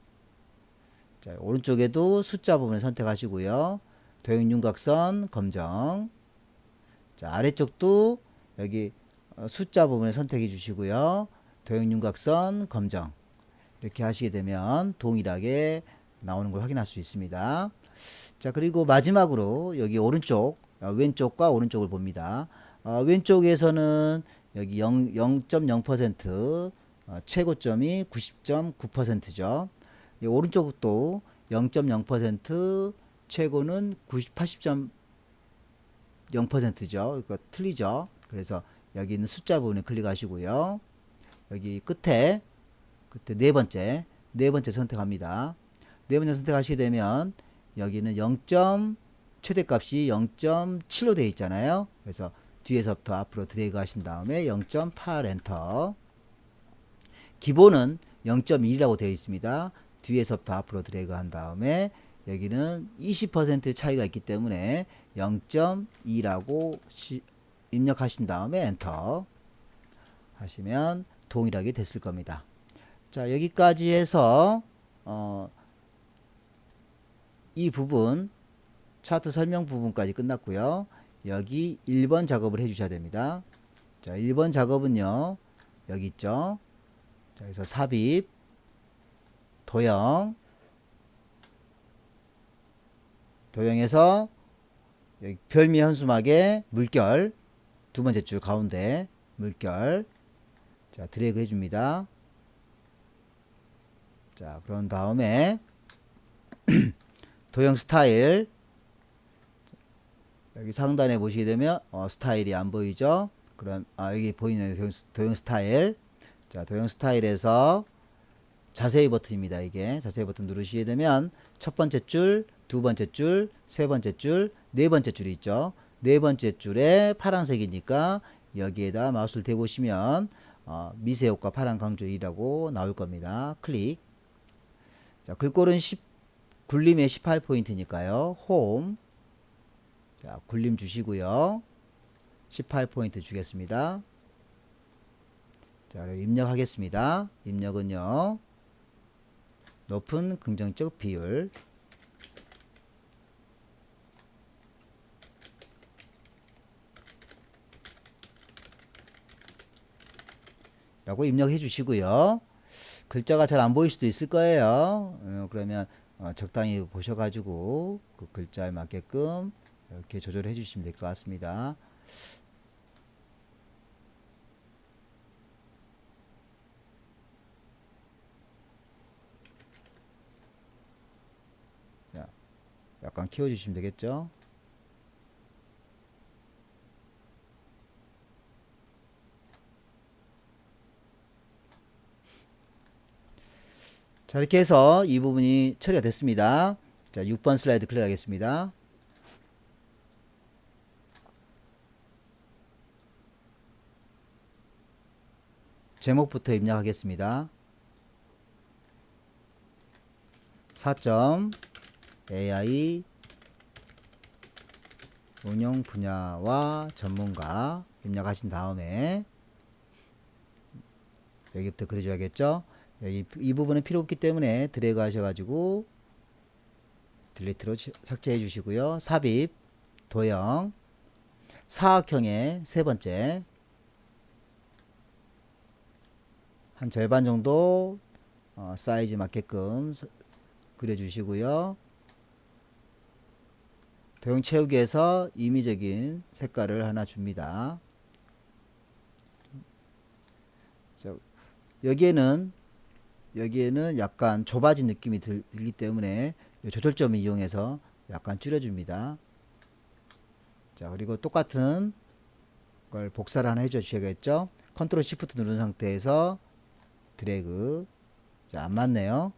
자, 오른쪽에도 숫자 부분을 선택하시고요. 도형 윤곽선 검정. 자, 아래쪽도 여기 숫자 부분을 선택해 주시고요. 도형 윤곽선 검정. 이렇게 하시게 되면 동일하게 나오는 걸 확인할 수 있습니다. 자, 그리고 마지막으로 여기 오른쪽, 왼쪽과 오른쪽을 봅니다. 왼쪽에서는 여기 0.0% 최고점이 90.9%죠. 오른쪽도 0.0% 최고는 80.0%죠. 그러니까 틀리죠. 그래서 여기 있는 숫자 부분에 클릭하시고요. 여기 끝에 네 번째 선택합니다. 네 번째 선택하시게 되면 여기는 0. 최대값이 0.7로 되어 있잖아요. 그래서 뒤에서부터 앞으로 드래그 하신 다음에 0.8 엔터. 기본은 0.1이라고 되어 있습니다. 뒤에서부터 앞으로 드래그 한 다음에 여기는 20% 차이가 있기 때문에 0.2라고 입력하신 다음에 엔터 하시면 동일하게 됐을 겁니다. 자, 여기까지 해서 이 부분 차트 설명 부분까지 끝났고요. 여기 1번 작업을 해 주셔야 됩니다. 자, 1번 작업은요. 여기 있죠. 자, 그래서 삽입, 도형에서 여기 별미 현수막에 물결, 두 번째 줄 가운데 물결. 자, 드래그 해줍니다. 자, 그런 다음에 도형 스타일, 여기 상단에 보시게 되면 스타일이 안 보이죠? 그럼 여기 보이는 도형 스타일. 자, 도형 스타일에서 자세히 버튼입니다. 이게 자세히 버튼 누르시게 되면 첫 번째 줄, 두 번째 줄, 세 번째 줄, 네 번째 줄이 있죠. 네 번째 줄에 파란색이니까 여기에다 마우스를 대보시면 미세 효과 파란 강조 2라고 나올 겁니다. 클릭. 자, 글꼴은 굴림의 18포인트니까요. 홈. 자, 굴림 주시고요. 18포인트 주겠습니다. 자, 입력하겠습니다. 입력은요. 높은 긍정적 비율. 라고 입력해 주시고요. 글자가 잘 안 보일 수도 있을 거예요. 그러면 적당히 보셔가지고 그 글자에 맞게끔 이렇게 조절해 주시면 될 것 같습니다. 자, 약간 키워주시면 되겠죠. 자, 이렇게 해서 이 부분이 처리가 됐습니다. 자, 6번 슬라이드 클릭하겠습니다. 제목부터 입력하겠습니다. 4점 AI 운용 분야와 전문가 입력하신 다음에 여기부터 그려줘야겠죠. 여기 이 부분은 필요 없기 때문에 드래그 하셔가지고 딜리트로 삭제해 주시고요. 삽입, 도형, 사각형의 세 번째 한 절반 정도 사이즈 맞게끔 그려주시고요. 도형 채우기에서 임의적인 색깔을 하나 줍니다. 자, 여기에는 약간 좁아진 느낌이 들기 때문에 조절점을 이용해서 약간 줄여줍니다. 자, 그리고 똑같은 걸 복사를 하나 해줘 주셔야겠죠. 컨트롤 시프트 누른 상태에서 드래그. 자, 안 맞네요.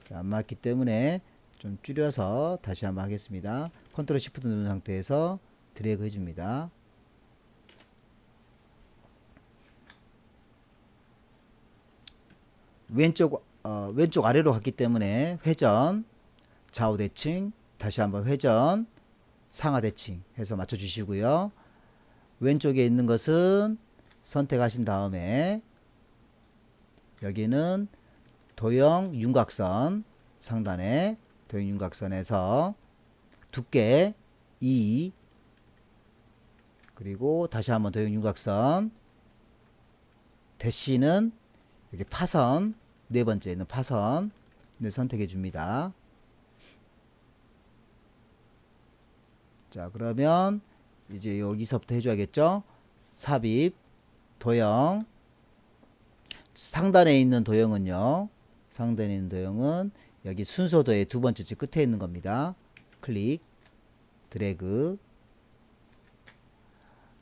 자, 안 맞기 때문에 좀 줄여서 다시 한번 하겠습니다. 컨트롤 시프트 누른 상태에서 드래그 해줍니다. 왼쪽 아래로 갔기 때문에 회전, 좌우 대칭, 다시 한번 회전, 상하 대칭 해서 맞춰 주시고요. 왼쪽에 있는 것은 선택하신 다음에 여기는 도형 윤곽선, 상단에 도형 윤곽선에서 두께 2, 그리고 다시 한번 도형 윤곽선, 대시는 여기 파선, 네 번째 있는 파선 선택해 줍니다. 자, 그러면 이제 여기서부터 해줘야겠죠. 삽입, 도형, 상단에 있는 도형은요, 상단에 있는 도형은 여기 순서도의 두 번째 집 끝에 있는 겁니다. 클릭, 드래그.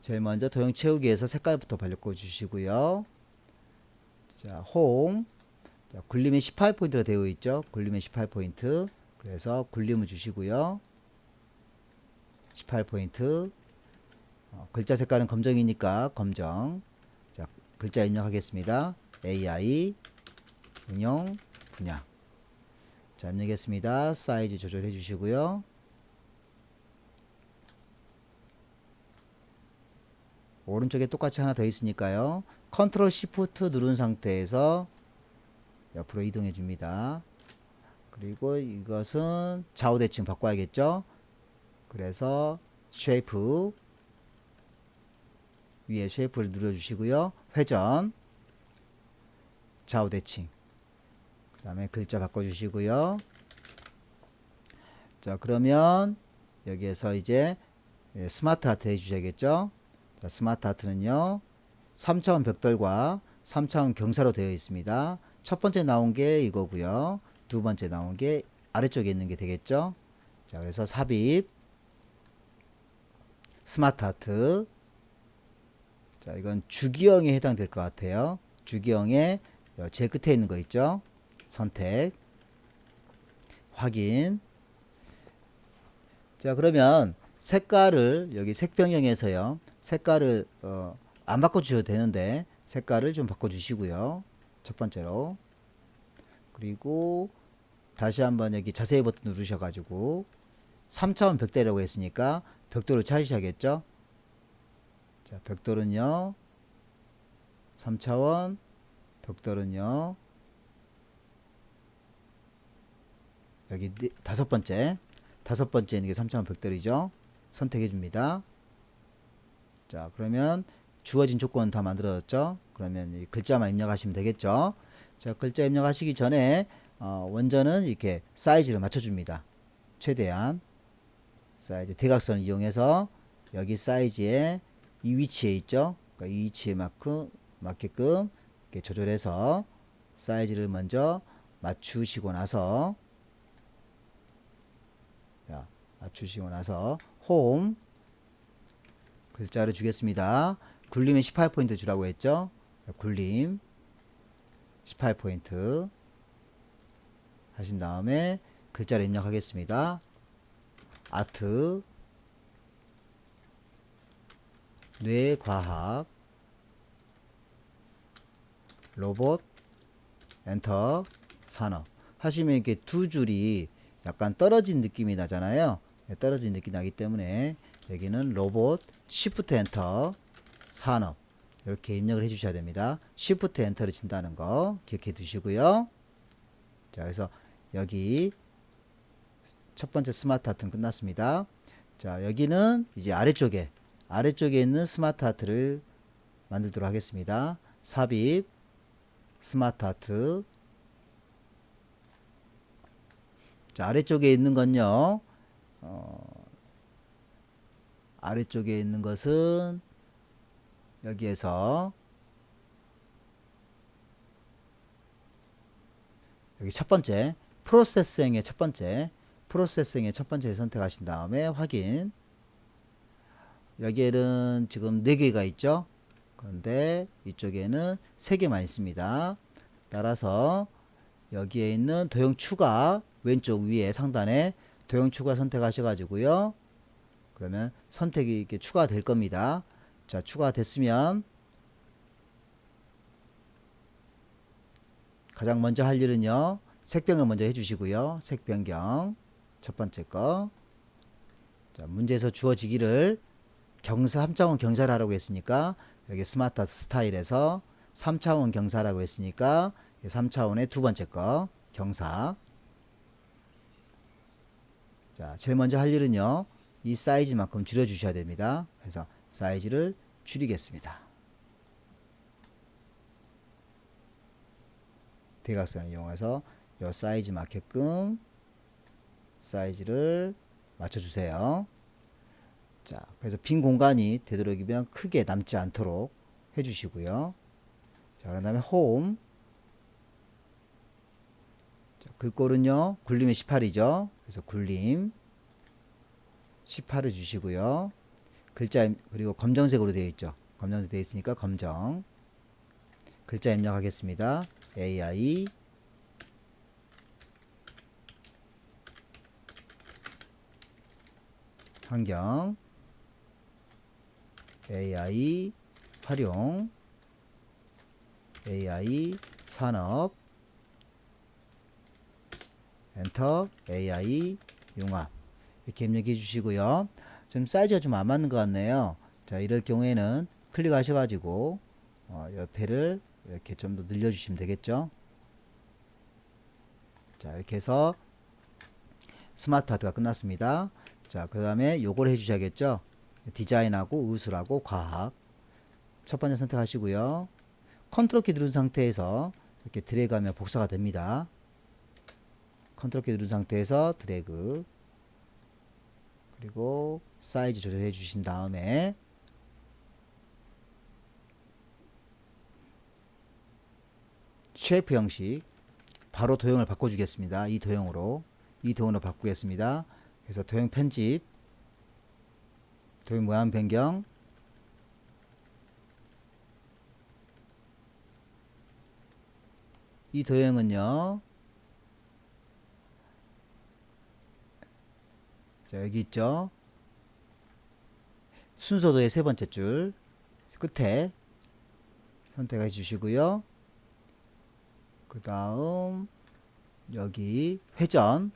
제일 먼저 도형 채우기에서 색깔부터 바꿔 주시고요. 자, 홈. 자, 굴림이 18포인트가 되어 있죠. 굴림이 18포인트. 그래서 굴림을 주시고요. 18포인트. 글자 색깔은 검정이니까 검정. 자, 글자 입력하겠습니다. AI 응용 분야. 자, 입력했습니다. 사이즈 조절해 주시고요. 오른쪽에 똑같이 하나 더 있으니까요. 컨트롤 시프트 누른 상태에서 옆으로 이동해 줍니다. 그리고 이것은 좌우 대칭 바꿔야겠죠. 그래서 쉐이프 위에 쉐이프를 눌러 주시고요. 회전, 좌우 대칭. 그 다음에 글자 바꿔 주시고요. 자, 그러면 여기에서 이제 스마트 아트 해 주셔야겠죠. 자, 스마트 아트는요, 3차원 벽돌과 3차원 경사로 되어 있습니다. 첫 번째 나온 게 이거고요. 두 번째 나온 게 아래쪽에 있는 게 되겠죠. 자, 그래서 삽입, 스마트 아트. 자, 이건 주기형에 해당될 것 같아요. 주기형에 제일 끝에 있는 거 있죠. 선택, 확인. 자, 그러면 색깔을 여기 색변경에서요, 색깔을 안 바꿔주셔도 되는데 색깔을 좀 바꿔주시고요. 첫 번째로. 그리고 다시 한번 여기 자세히 버튼 누르셔가지고 3차원 벽돌이라고 했으니까 벽돌을 찾으셔야겠죠. 자, 벽돌은요, 3차원 벽돌은요, 여기 다섯 번째 있는 게 3차원 벽돌이죠. 선택해 줍니다. 자, 그러면 주어진 조건 다 만들어졌죠. 그러면 이 글자만 입력하시면 되겠죠. 자, 글자 입력하시기 전에 원전은 이렇게 사이즈를 맞춰줍니다. 최대한 사이즈 대각선을 이용해서 여기 사이즈에 이 위치에 있죠. 그러니까 이 위치에 맞게끔 이렇게 조절해서 사이즈를 먼저 맞추시고 나서, 자, 맞추시고 나서 홈 글자를 주겠습니다. 굴림에 18포인트 주라고 했죠. 굴림 18포인트 하신 다음에 글자를 입력하겠습니다. 아트, 뇌과학, 로봇, 엔터, 산업 하시면 이렇게 두 줄이 약간 떨어진 느낌이 나잖아요. 떨어진 느낌이 나기 때문에 여기는 로봇, 시프트 엔터, 산업 이렇게 입력을 해 주셔야 됩니다. 시프트 엔터를 친다는 거 기억해 두시고요. 자, 그래서 여기 첫 번째 스마트 아트는 끝났습니다. 자, 여기는 이제 아래쪽에 있는 스마트 아트를 만들도록 하겠습니다. 삽입, 스마트 아트. 자, 아래쪽에 있는 건요, 아래쪽에 있는 것은 여기에서 여기 첫 번째 프로세싱의 첫 번째 선택하신 다음에 확인. 여기에는 지금 4개가 있죠. 그런데 이쪽에는 3개만 있습니다. 따라서 여기에 있는 도형 추가 왼쪽 위에 상단에 도형 추가 선택하셔가지고요. 그러면 선택이 이렇게 추가될 겁니다. 자, 추가됐으면 가장 먼저 할 일은요, 색 변경 먼저 해주시고요. 색 변경 첫 번째 거. 자, 문제에서 주어지기를 3차원 경사를 하라고 했으니까 여기 스마트 스타일에서 3차원 경사라고 했으니까 3차원의 두 번째 거 경사. 자, 제일 먼저 할 일은요. 이 사이즈만큼 줄여 주셔야 됩니다. 그래서 사이즈를 줄이겠습니다. 대각선을 이용해서 이 사이즈 맞게끔 사이즈를 맞춰주세요. 자, 그래서 빈 공간이 되도록이면 크게 남지 않도록 해주시고요. 자, 그 다음에 홈. 자, 글꼴은요, 굴림이 18이죠. 그래서 굴림 18을 주시고요. 글자, 그리고 검정색으로 되어 있죠. 검정색 되어 있으니까 검정. 글자 입력하겠습니다. AI 환경, AI 활용, AI 산업, 엔터, AI 융합 이렇게 입력해 주시고요. 지금 사이즈가 좀 안 맞는 것 같네요. 자, 이럴 경우에는 클릭하셔가지고 옆에를 이렇게 좀 더 늘려주시면 되겠죠. 자, 이렇게 해서 스마트 하드가 끝났습니다. 자, 그 다음에 요걸 해주셔야겠죠. 디자인하고 의술하고 과학. 첫 번째 선택하시고요. 컨트롤 키 누른 상태에서 이렇게 드래그하면 복사가 됩니다. 컨트롤 키 누른 상태에서 드래그. 그리고 사이즈 조절해 주신 다음에 쉐이프 형식 바로 도형을 바꿔주겠습니다. 이 도형으로 바꾸겠습니다. 그래서 도형 편집, 도형 모양 변경, 이 도형은요, 자, 여기 있죠. 순서도의 세 번째 줄 끝에 선택해 주시고요. 그 다음 여기 회전,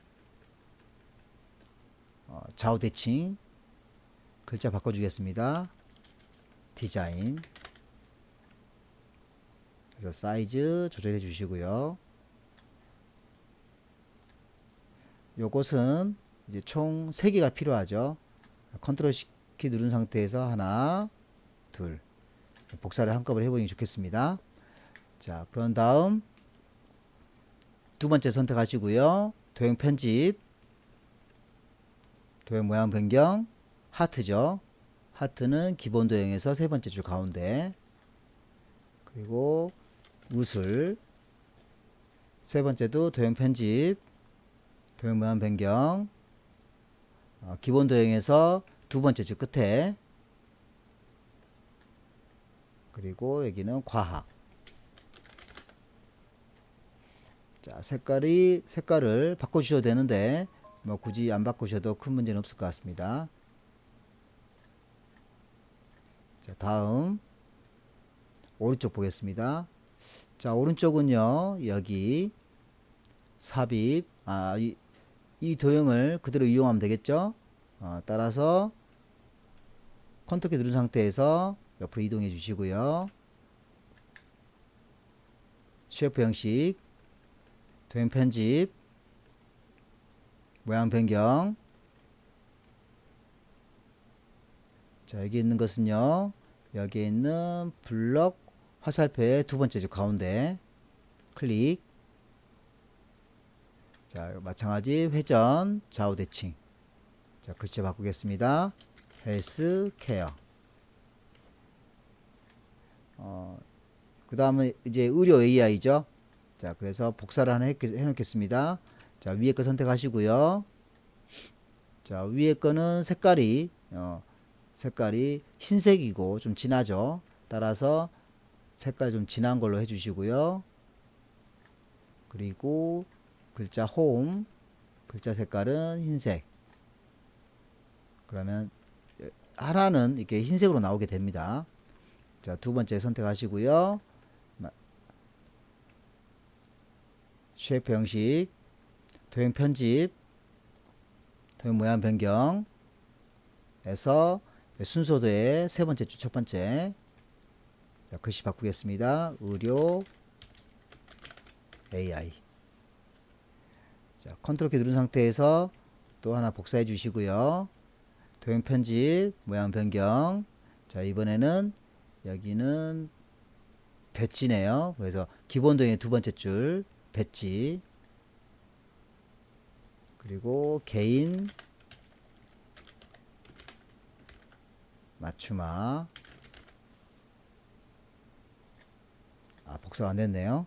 좌우 대칭 글자 바꿔주겠습니다. 디자인. 그래서 사이즈 조절해 주시고요. 요것은 이제 총 3개가 필요하죠. 컨트롤 키 누른 상태에서 하나, 둘 복사를 한꺼번에 해보는 게 좋겠습니다. 자, 그런 다음 두 번째 선택하시고요. 도형 편집, 도형 모양 변경, 하트죠. 하트는 기본 도형에서 세 번째 줄 가운데, 그리고 우슬 세 번째도 도형 편집, 도형 모양 변경, 기본 도형에서 두 번째 줄 끝에, 그리고 여기는 과학. 자, 색깔을 바꿔주셔도 되는데 뭐 굳이 안 바꾸셔도 큰 문제는 없을 것 같습니다. 자, 다음 오른쪽 보겠습니다. 자, 오른쪽은요, 여기 삽입, 이 도형을 그대로 이용하면 되겠죠. 따라서 컨트롤 키 누른 상태에서 옆으로 이동해 주시고요. 쉐이프 형식, 도형 편집, 모양 변경. 자, 여기 있는 것은요, 여기에 있는 블럭 화살표의 두 번째 줄 가운데 클릭. 자, 마찬가지 회전, 좌우 대칭. 자, 글자 바꾸겠습니다. 헬스 케어. 그 다음은 이제 의료 AI죠. 자, 그래서 복사를 하나 해놓겠습니다. 자, 위에 거 선택하시고요. 자, 위에 거는 색깔이 흰색이고 좀 진하죠. 따라서 색깔 좀 진한 걸로 해주시고요. 그리고 글자 홈, 글자 색깔은 흰색. 그러면 하나는 이렇게 흰색으로 나오게 됩니다. 자, 두 번째 선택하시고요. 쉐이프 형식, 도형 편집, 도형 모양 변경 에서 순서도의 세 번째 줄 첫 번째. 자, 글씨 바꾸겠습니다. 의료 AI. 자, 컨트롤 키 누른 상태에서 또 하나 복사해 주시고요. 도형 편집, 모양 변경. 자, 이번에는 여기는 배지네요. 그래서 기본 도형의 두 번째 줄 배지, 그리고 개인 맞춤화. 복사가 안 됐네요.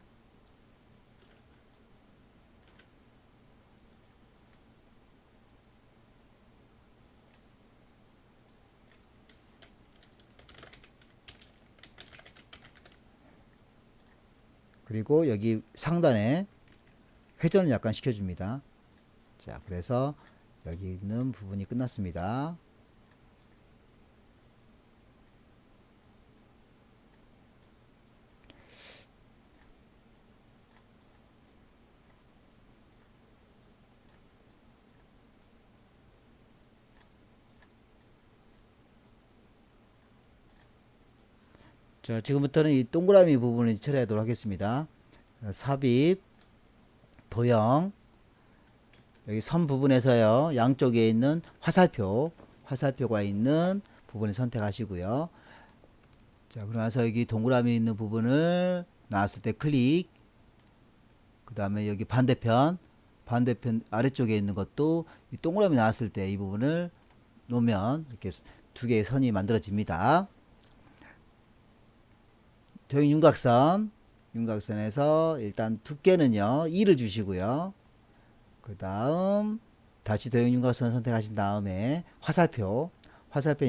그리고 여기 상단에 회전을 약간 시켜줍니다. 자, 그래서 여기 있는 부분이 끝났습니다. 자, 지금부터는 이 동그라미 부분을 처리하도록 하겠습니다. 삽입, 도형, 여기 선 부분에서요, 양쪽에 있는 화살표가 있는 부분을 선택하시고요. 자, 그러고 나서 여기 동그라미 있는 부분을 나왔을 때 클릭, 그 다음에 여기 반대편 아래쪽에 있는 것도 이 동그라미 나왔을 때 이 부분을 놓으면 이렇게 두 개의 선이 만들어집니다. 도형 윤곽선에서 일단 두께는요 2를 주시고요. 그 다음 다시 도형 윤곽선 선택하신 다음에 화살표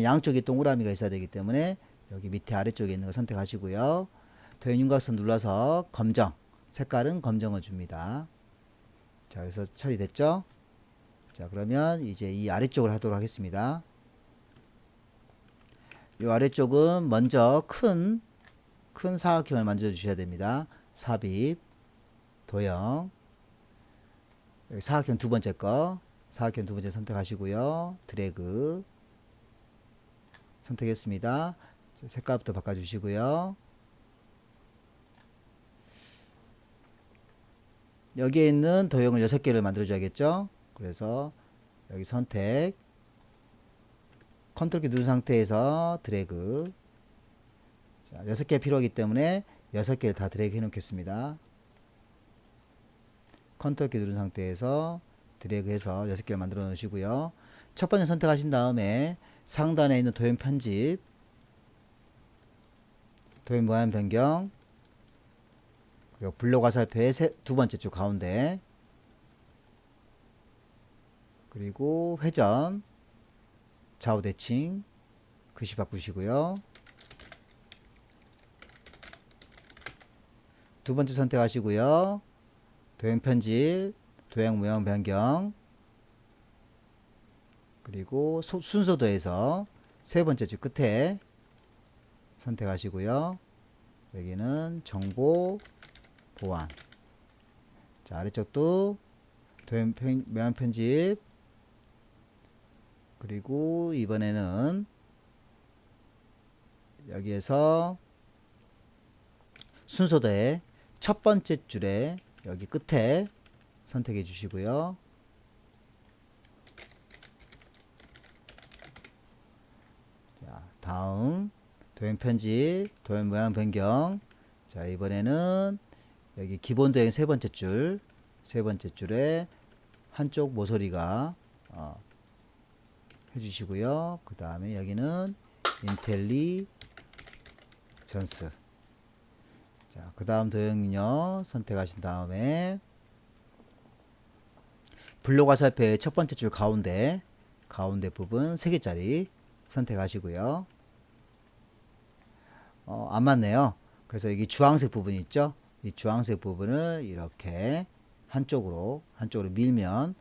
양쪽에 동그라미가 있어야 되기 때문에 여기 밑에 아래쪽에 있는 거 선택하시고요. 도형 윤곽선 눌러서 검정, 색깔은 검정을 줍니다. 자, 그래서 처리됐죠? 자, 그러면 이제 이 아래쪽을 하도록 하겠습니다. 이 아래쪽은 먼저 큰 사각형을 만들어 주셔야 됩니다. 삽입, 도형, 여기 사각형 두 번째 선택하시고요. 드래그 선택했습니다. 색깔부터 바꿔주시고요. 여기에 있는 도형을 6개를 만들어 줘야겠죠. 그래서 여기 선택, 컨트롤 키 누른 상태에서 드래그. 자, 6개 필요하기 때문에 6개를 다 드래그 해 놓겠습니다. 컨트롤 키 누른 상태에서 드래그 해서 6개를 만들어 놓으시고요. 첫 번째 선택하신 다음에 상단에 있는 도형 편집, 도형 모양 변경, 그리고 블록 화살표의 두 번째 줄 가운데, 그리고 회전, 좌우 대칭, 글씨 바꾸시고요. 두 번째 선택하시고요. 도형 편집, 도형 모양 변경, 그리고 순서도에서 세 번째 줄 끝에 선택하시고요. 여기는 정보 보안. 자, 아래쪽도 도형 모양 편집, 그리고 이번에는 여기에서 순서도의 첫 번째 줄에 여기 끝에 선택해 주시고요. 자, 다음 도형 편집, 도형 모양 변경. 자, 이번에는 여기 기본 도형 세 번째 줄에 한쪽 모서리가 해주시고요. 그 다음에 여기는 인텔리전스. 자, 그 다음 도형은요 선택하신 다음에 블록 화살표의 첫 번째 줄 가운데 부분 3개짜리 선택하시고요. 안 맞네요. 그래서 여기 주황색 부분이 있죠. 이 주황색 부분을 이렇게 한쪽으로 밀면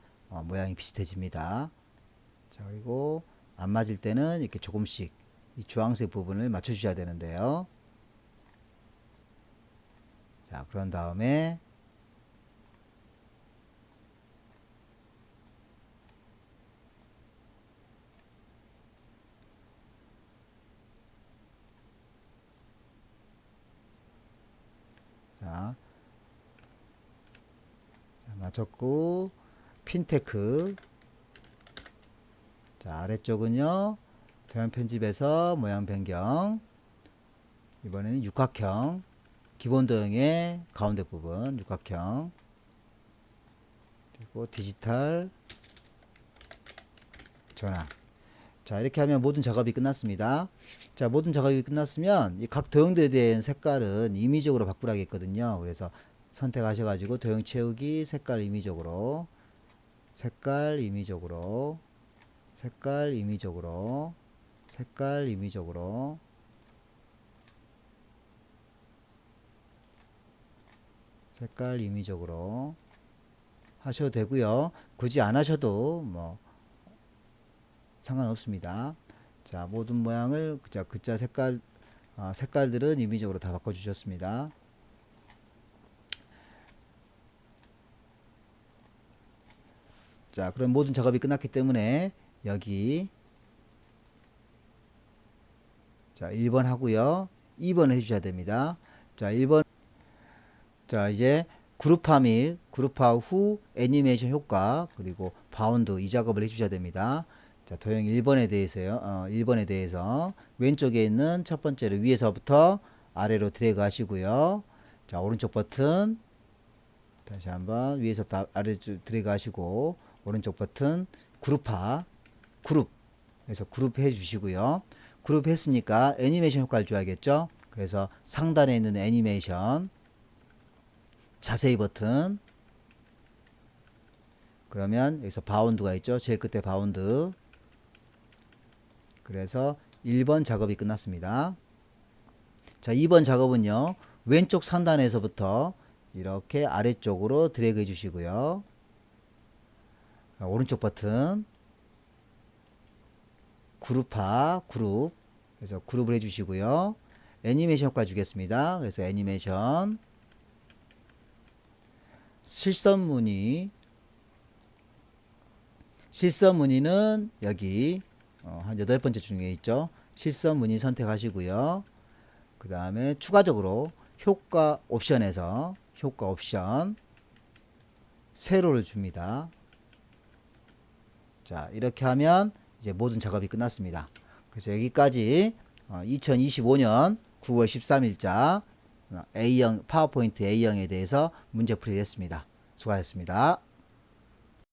모양이 비슷해집니다. 자, 그리고 안 맞을 때는 이렇게 조금씩 이 주황색 부분을 맞춰 주셔야 되는데요. 자, 그런 다음에 자, 맞췄고 핀테크 자, 아래쪽은요. 도형 편집에서 모양 변경. 이번에는 육각형. 기본 도형의 가운데 부분 육각형. 그리고 디지털 전환. 자, 이렇게 하면 모든 작업이 끝났습니다. 자, 모든 작업이 끝났으면 이 각 도형들에 대한 색깔은 임의적으로 바꾸라겠거든요. 그래서 선택하셔가지고 도형 채우기 색깔 임의적으로, 색깔 임의적으로, 색깔 임의적으로, 색깔 임의적으로, 색깔 임의적으로 하셔도 되고요. 굳이 안 하셔도 뭐 상관없습니다. 자, 모든 모양을 글자 색깔 색깔들은 임의적으로 다 바꿔 주셨습니다. 자, 그럼 모든 작업이 끝났기 때문에 여기 자, 1번 하고요. 2번을 해 주셔야 됩니다. 자, 1번. 자, 이제 그룹화 및 그룹화 후 애니메이션 효과 그리고 바운드 이 작업을 해 주셔야 됩니다. 자, 도형 1번에 대해서요. 1번에 대해서 왼쪽에 있는 첫 번째로 위에서부터 아래로 드래그 하시고요. 자, 오른쪽 버튼 다시 한번 위에서부터 아래로 드래그 하시고 오른쪽 버튼 그룹화 그룹에서 그룹 해 주시고요. 그룹 했으니까 애니메이션 효과를 줘야겠죠. 그래서 상단에 있는 애니메이션 자세히 버튼, 그러면 여기서 바운드가 있죠. 제일 끝에 바운드. 그래서 1번 작업이 끝났습니다. 자, 2번 작업은요. 왼쪽 상단에서부터 이렇게 아래쪽으로 드래그 해 주시고요. 오른쪽 버튼 그룹화 그룹, 그래서 그룹을 해 주시고요. 애니메이션 효과 주겠습니다. 그래서 애니메이션 실선 무늬는 여기 한 8번째 중에 있죠. 실선 무늬 선택하시고요. 그 다음에 추가적으로 효과 옵션에서 효과 옵션 세로를 줍니다. 자, 이렇게 하면 이제 모든 작업이 끝났습니다. 그래서 여기까지 2025년 9월 13일자 A형 파워포인트 A형에 대해서 문제 풀이했습니다. 수고하셨습니다.